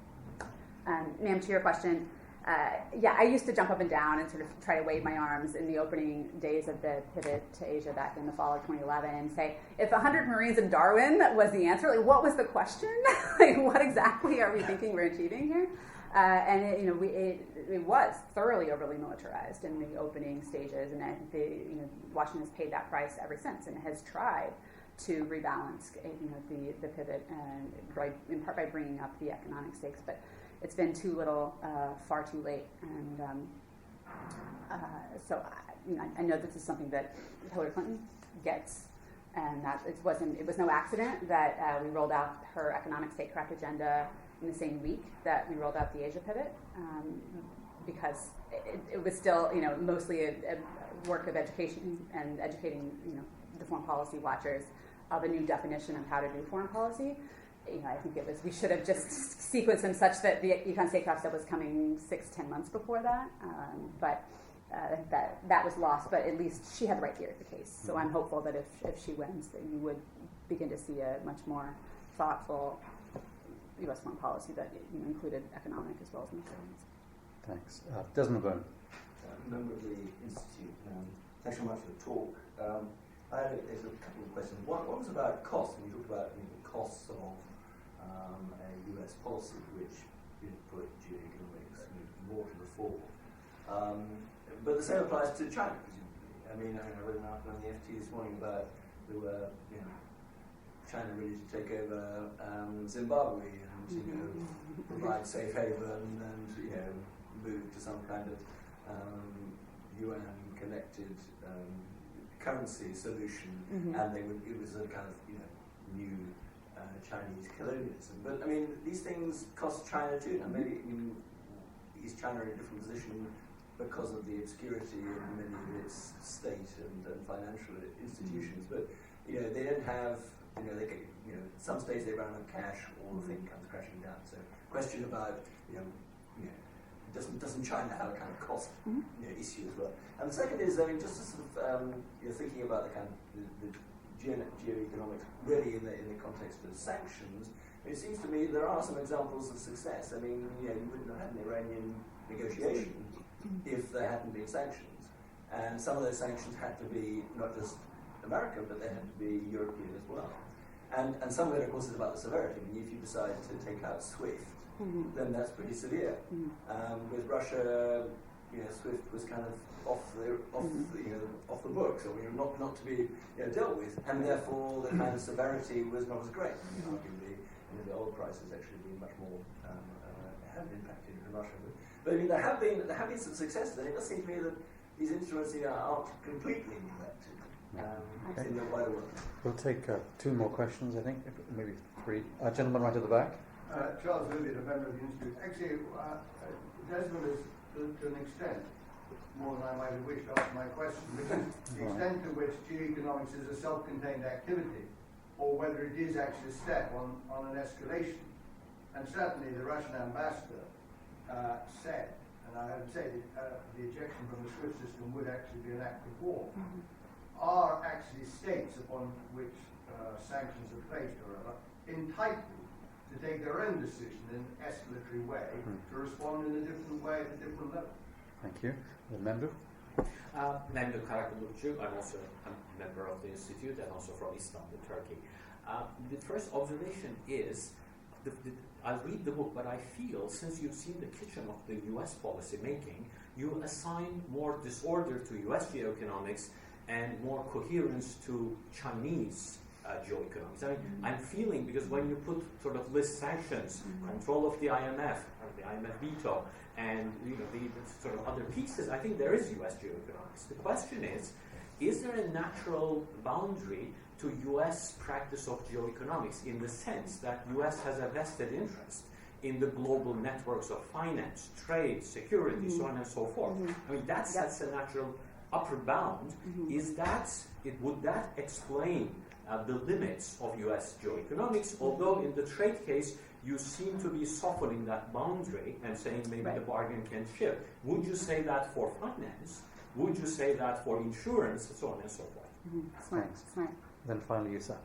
Ma'am, to your question, I used to jump up and down and sort of try to wave my arms in the opening days of the pivot to Asia back in the fall of 2011 and say, if 100 Marines in Darwin was the answer, what was the question? What exactly are we thinking we're achieving here? And it was thoroughly overly militarized in the opening stages, and I think Washington has paid that price ever since, and has tried to rebalance the pivot, and in part by bringing up the economic stakes, but it's been too little, far too late, and so I know this is something that Hillary Clinton gets, and that it was no accident that we rolled out her economic statecraft agenda in the same week that we rolled out the Asia pivot, because it was still mostly a work of education and educating the foreign policy watchers of a new definition of how to do foreign policy. I think we should have just sequenced them such that the econ statecraft stuff was coming 6-10 months before that, but that was lost. But at least she had the right theory of the case. So I'm hopeful that if she wins, that you would begin to see a much more thoughtful U.S. foreign policy that included economic as well as military needs. Thanks. Desmond Byrne. Member of the Institute. Thanks so much for the talk. There's a couple of questions. One was about cost, and you talked about the costs of a US policy, which put geoeconomics more to the fore. But the same applies to China, presumably. I read an article on the FT this morning about China ready to take over Zimbabwe and provide safe haven and move to some kind of UN connected currency solution, and it was a kind of new Chinese colonialism. But these things cost China too. Now maybe is China in a different position because of the obscurity of many of its state and financial institutions? But they don't have some states they run on cash, all the thing comes crashing down. So, question about doesn't China have a kind of cost issue as well? And the second is, just to sort of thinking about the kind of the geoeconomics really in the context of sanctions. It seems to me there are some examples of success. I mean, you wouldn't have had an Iranian negotiation if there hadn't been sanctions, and some of those sanctions had to be not just American, but they had to be European as well. And some of it, of course, is about the severity. I mean, if you decide to take out SWIFT, then that's pretty severe. With Russia, SWIFT was kind of off the books, or not to be dealt with, and therefore the kind of severity was not as great. Arguably, the oil prices actually been much more have impacted in Russia. But I mean, there have been some successes, and it does seem to me that these instruments aren't completely neglected in the wider world. We'll take 2 more questions, I think, maybe 3. Gentleman right at the back. Charles Lillian, a member of the Institute. Actually, Desmond is, to an extent, more than I might have wished after my question, because the extent to which geoeconomics is a self-contained activity, or whether it is actually a step on an escalation. And certainly the Russian ambassador said, and I would say the ejection from the SWIFT system would actually be an act of war, are actually states upon which sanctions are placed or other entitled to take their own decision in an escalatory way to respond in a different way at a different level. Thank you. The member? Member Karakulukcu. I'm also a member of the Institute and also from Istanbul, Turkey. The first observation is, I'll read the book, but I feel since you've seen the kitchen of the US policy making, you assign more disorder to US geoeconomics and more coherence to Chinese geoeconomics. I mean, I'm feeling, because when you put sort of list sanctions, control of the IMF, or the IMF veto, and the sort of other pieces, I think there is US geoeconomics. The question is there a natural boundary to US practice of geoeconomics in the sense that US has a vested interest in the global networks of finance, trade, security, so on and so forth? I mean, that sets a natural upper bound. Would that explain the limits of US geoeconomics, although in the trade case you seem to be softening that boundary and saying maybe the bargain can shift. Would you say that for finance? Would you say that for insurance, and so on and so forth? Smart. Then finally, Yusuf.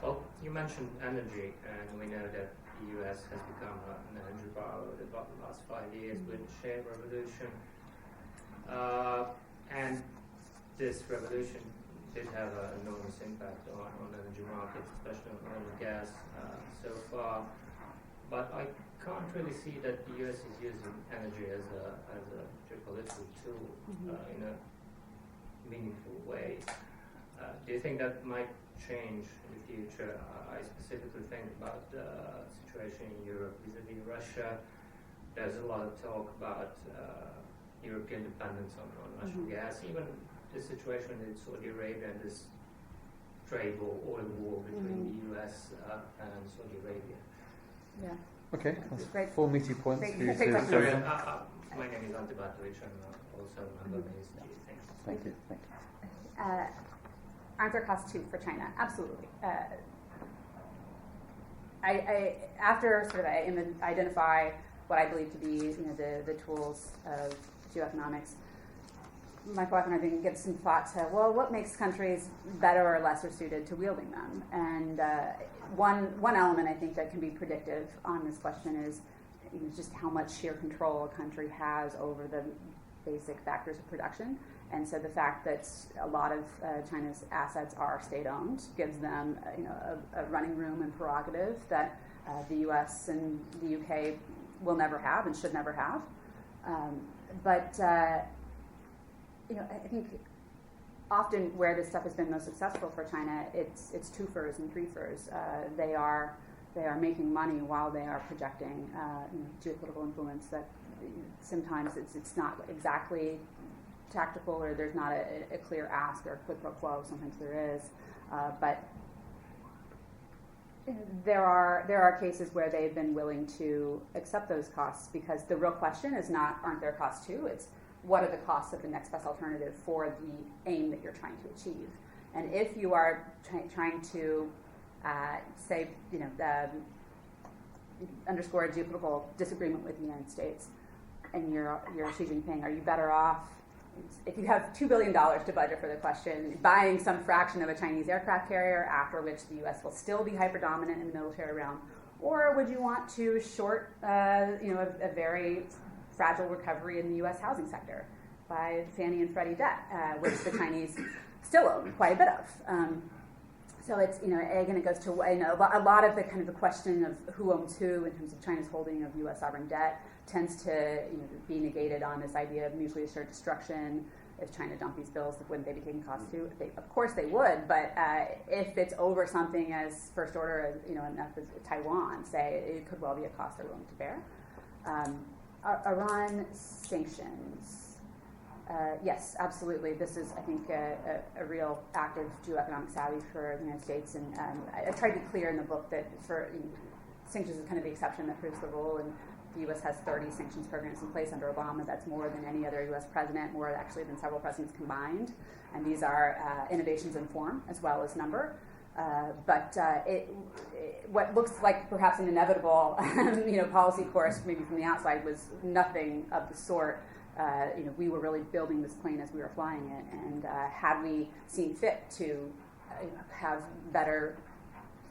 Well, you mentioned energy, and we know that the US has become an energy power about the last 5 years with the shale revolution. And this revolution did have an enormous impact on energy markets, especially on oil and gas so far. But I can't really see that the US is using energy as a geopolitical tool in a meaningful way. Do you think that might change in the future? I specifically think about the situation in Europe vis-a-vis Russia. There's a lot of talk about European dependence on Russian gas, even the situation in Saudi Arabia and this trade war, oil war between the US and Saudi Arabia. Yeah. Okay, that's Great. 4 meaty points Great. for you Great to question. Sorry, discuss. my name is Ante Batovic, I'm also a member of the Institute. Thank you. Aren't there costs too for China? Absolutely. I after sort of I identify what I believe to be the tools of geoeconomics, my wife and I didn't give some thought to, well, what makes countries better or lesser suited to wielding them? And one element I think that can be predictive on this question is just how much sheer control a country has over the basic factors of production. And so the fact that a lot of China's assets are state-owned gives them a running room and prerogative that the U.S. and the UK will never have and should never have. But I think often where this stuff has been most successful for China, it's twofers and threefers. They are making money while they are projecting geopolitical influence that sometimes it's not exactly tactical, or there's not a clear ask or a quid pro quo. Sometimes there is, but there are cases where they've been willing to accept those costs, because the real question is not, aren't there costs too? It's, what are the costs of the next best alternative for the aim that you're trying to achieve? And if you are trying to say, underscore a geopolitical disagreement with the United States, and you're Xi Jinping, are you better off, if you have $2 billion to budget for the question, buying some fraction of a Chinese aircraft carrier, after which the U.S. will still be hyper-dominant in the military realm, or would you want to short a very fragile recovery in the U.S. housing sector by Fannie and Freddie debt, which the Chinese still own quite a bit of. So it's, again, it goes to, a lot of the question of who owns who in terms of China's holding of U.S. sovereign debt tends to be negated on this idea of mutually assured destruction. If China dumped these bills, wouldn't they be taking costs too? Of course they would, but if it's over something as first order, enough as Taiwan, say, it could well be a cost they're willing to bear. Iran sanctions. Yes, absolutely. This is, I think, a real active geoeconomic savvy for the United States. And I tried to be clear in the book that sanctions is kind of the exception that proves the rule. And the U.S. has 30 sanctions programs in place under Obama. That's more than any other U.S. president, more actually than several presidents combined. And these are innovations in form as well as number. But what looks like perhaps an inevitable, policy course, maybe from the outside, was nothing of the sort. We were really building this plane as we were flying it, and had we seen fit to have better,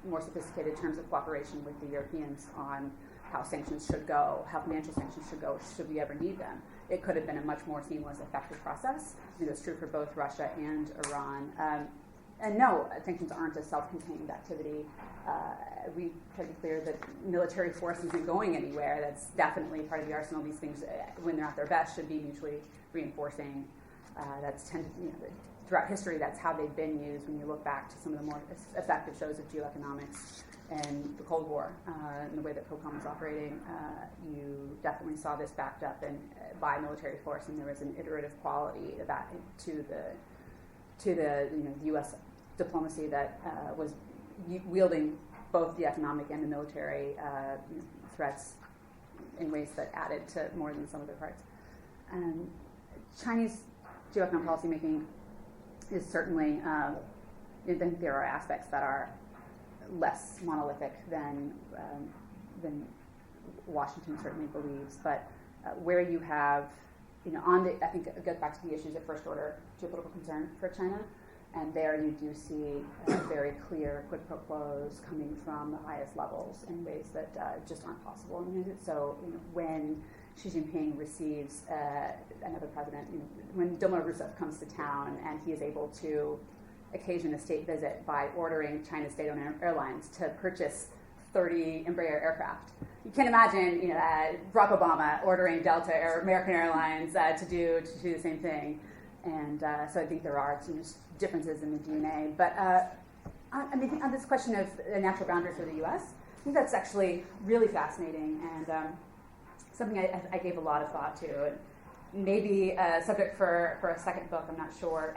more sophisticated terms of cooperation with the Europeans on how sanctions should go, how financial sanctions should go, should we ever need them, it could have been a much more seamless, effective process. I think it's true for both Russia and Iran. And no, sanctions aren't a self-contained activity. We try to be clear that military force isn't going anywhere. That's definitely part of the arsenal. These things, when they're at their best, should be mutually reinforcing. Throughout history, that's how they've been used. When you look back to some of the more effective shows of geoeconomics and the Cold War and the way that COCOM was operating, you definitely saw this backed up by military force, and there was an iterative quality to the U.S. diplomacy that was wielding both the economic and the military threats in ways that added to more than some of the parts. Chinese geoeconomic policymaking is certainly, I think there are aspects that are less monolithic than Washington certainly believes, but where you have, I think it goes back to the issues of first order geopolitical concern for China. And there you do see very clear quid pro quos coming from the highest levels in ways that just aren't possible. So when Xi Jinping receives another president, when Dilma Rousseff comes to town and he is able to occasion a state visit by ordering China's state-owned airlines to purchase 30 Embraer aircraft. You can imagine, Barack Obama ordering Delta or American Airlines to do the same thing. And so I think there are differences in the DNA. But on this question of the natural boundary for the U.S., I think that's actually really fascinating and something I gave a lot of thought to. And maybe a subject for a second book, I'm not sure.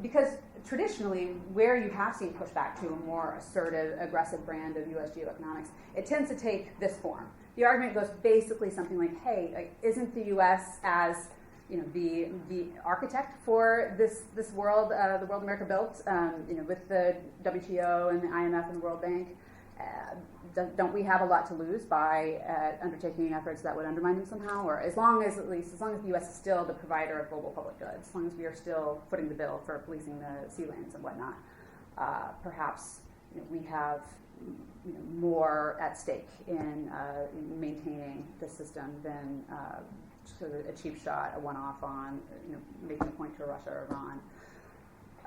Because traditionally, where you have seen pushback to a more assertive, aggressive brand of U.S. geoeconomics, it tends to take this form. The argument goes basically something like, hey, isn't the U.S. as the architect for this world, the world America built, with the WTO and the IMF and the World Bank, don't we have a lot to lose by undertaking efforts that would undermine them somehow? Or as long as the U.S. is still the provider of global public goods, as long as we are still footing the bill for policing the sea lanes and whatnot, perhaps we have more at stake in maintaining the system than sort of a cheap shot, a one-off on making a point to Russia or Iran.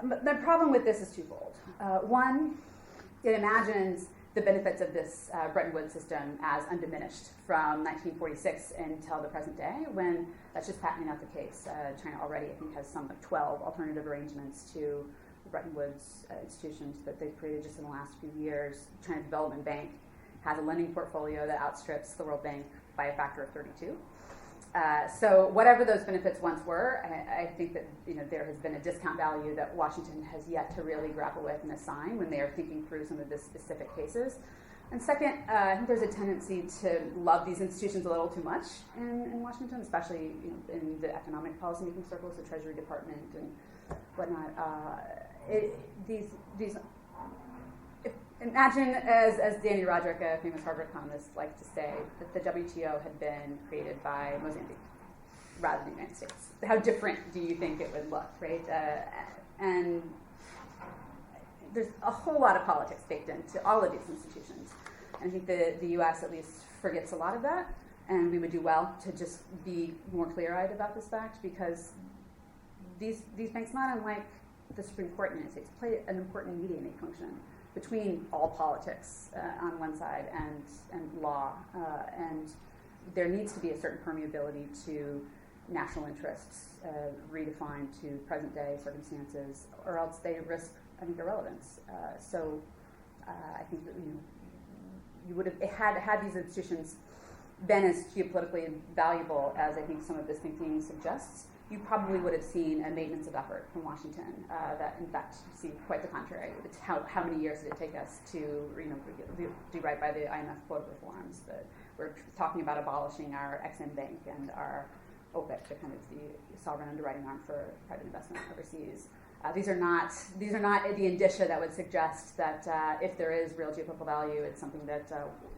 But the problem with this is twofold. One, it imagines the benefits of this Bretton Woods system as undiminished from 1946 until the present day, when that's just patently not the case. China already, I think, has some 12 alternative arrangements to the Bretton Woods institutions that they've created just in the last few years. China Development Bank has a lending portfolio that outstrips the World Bank by a factor of 32. So whatever those benefits once were, I think that there has been a discount value that Washington has yet to really grapple with and assign when they are thinking through some of the specific cases. And second, I think there's a tendency to love these institutions a little too much in Washington, especially in the economic policymaking circles, the Treasury Department and whatnot. imagine, as Danny Roderick, a famous Harvard economist, liked to say, that the WTO had been created by Mozambique rather than the United States. How different do you think it would look, right? And there's a whole lot of politics baked into all of these institutions. And I think the U.S. at least forgets a lot of that, and we would do well to just be more clear-eyed about this fact, because these banks, not unlike the Supreme Court in the United States, play an important mediating function between all politics on one side and law, and there needs to be a certain permeability to national interests redefined to present-day circumstances, or else they risk, I think, irrelevance. So I think that you would have had these institutions been as geopolitically valuable as I think some of this thinking suggests. You probably would have seen a maintenance of effort from Washington that, in fact, seemed quite the contrary. It's how many years did it take us to do right by the IMF quota reforms? That we're talking about abolishing our Ex-Im Bank and our OPIC, the kind of the sovereign underwriting arm for private investment overseas. These are not the indicia that would suggest that if there is real geopolitical value, it's something that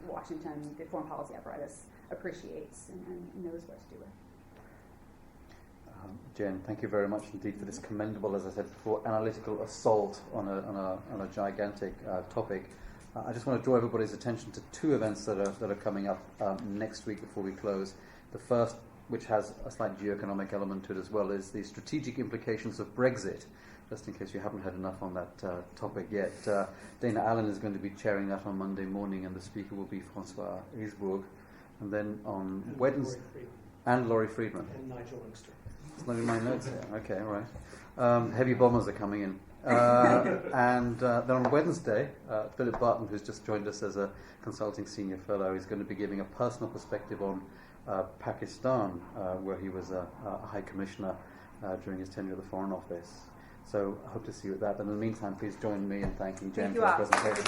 Washington, the foreign policy apparatus, appreciates and knows what to do with. Jen, thank you very much indeed for this commendable, as I said before, analytical assault on a gigantic topic. I just want to draw everybody's attention to two events that are coming up next week before we close. The first, which has a slight geoeconomic element to it as well, is the strategic implications of Brexit. Just in case you haven't had enough on that topic yet, Dana Allen is going to be chairing that on Monday morning, and the speaker will be Francois Isbourg. And then on Wednesday, and Laurie Friedman. And Nigel Linkster. It's not in my notes here. Okay, all right. Heavy bombers are coming in. And then on Wednesday, Philip Barton, who's just joined us as a consulting senior fellow, is going to be giving a personal perspective on Pakistan, where he was a high commissioner during his tenure at the Foreign Office. So I hope to see you at that. And in the meantime, please join me in thanking Jen for her presentation.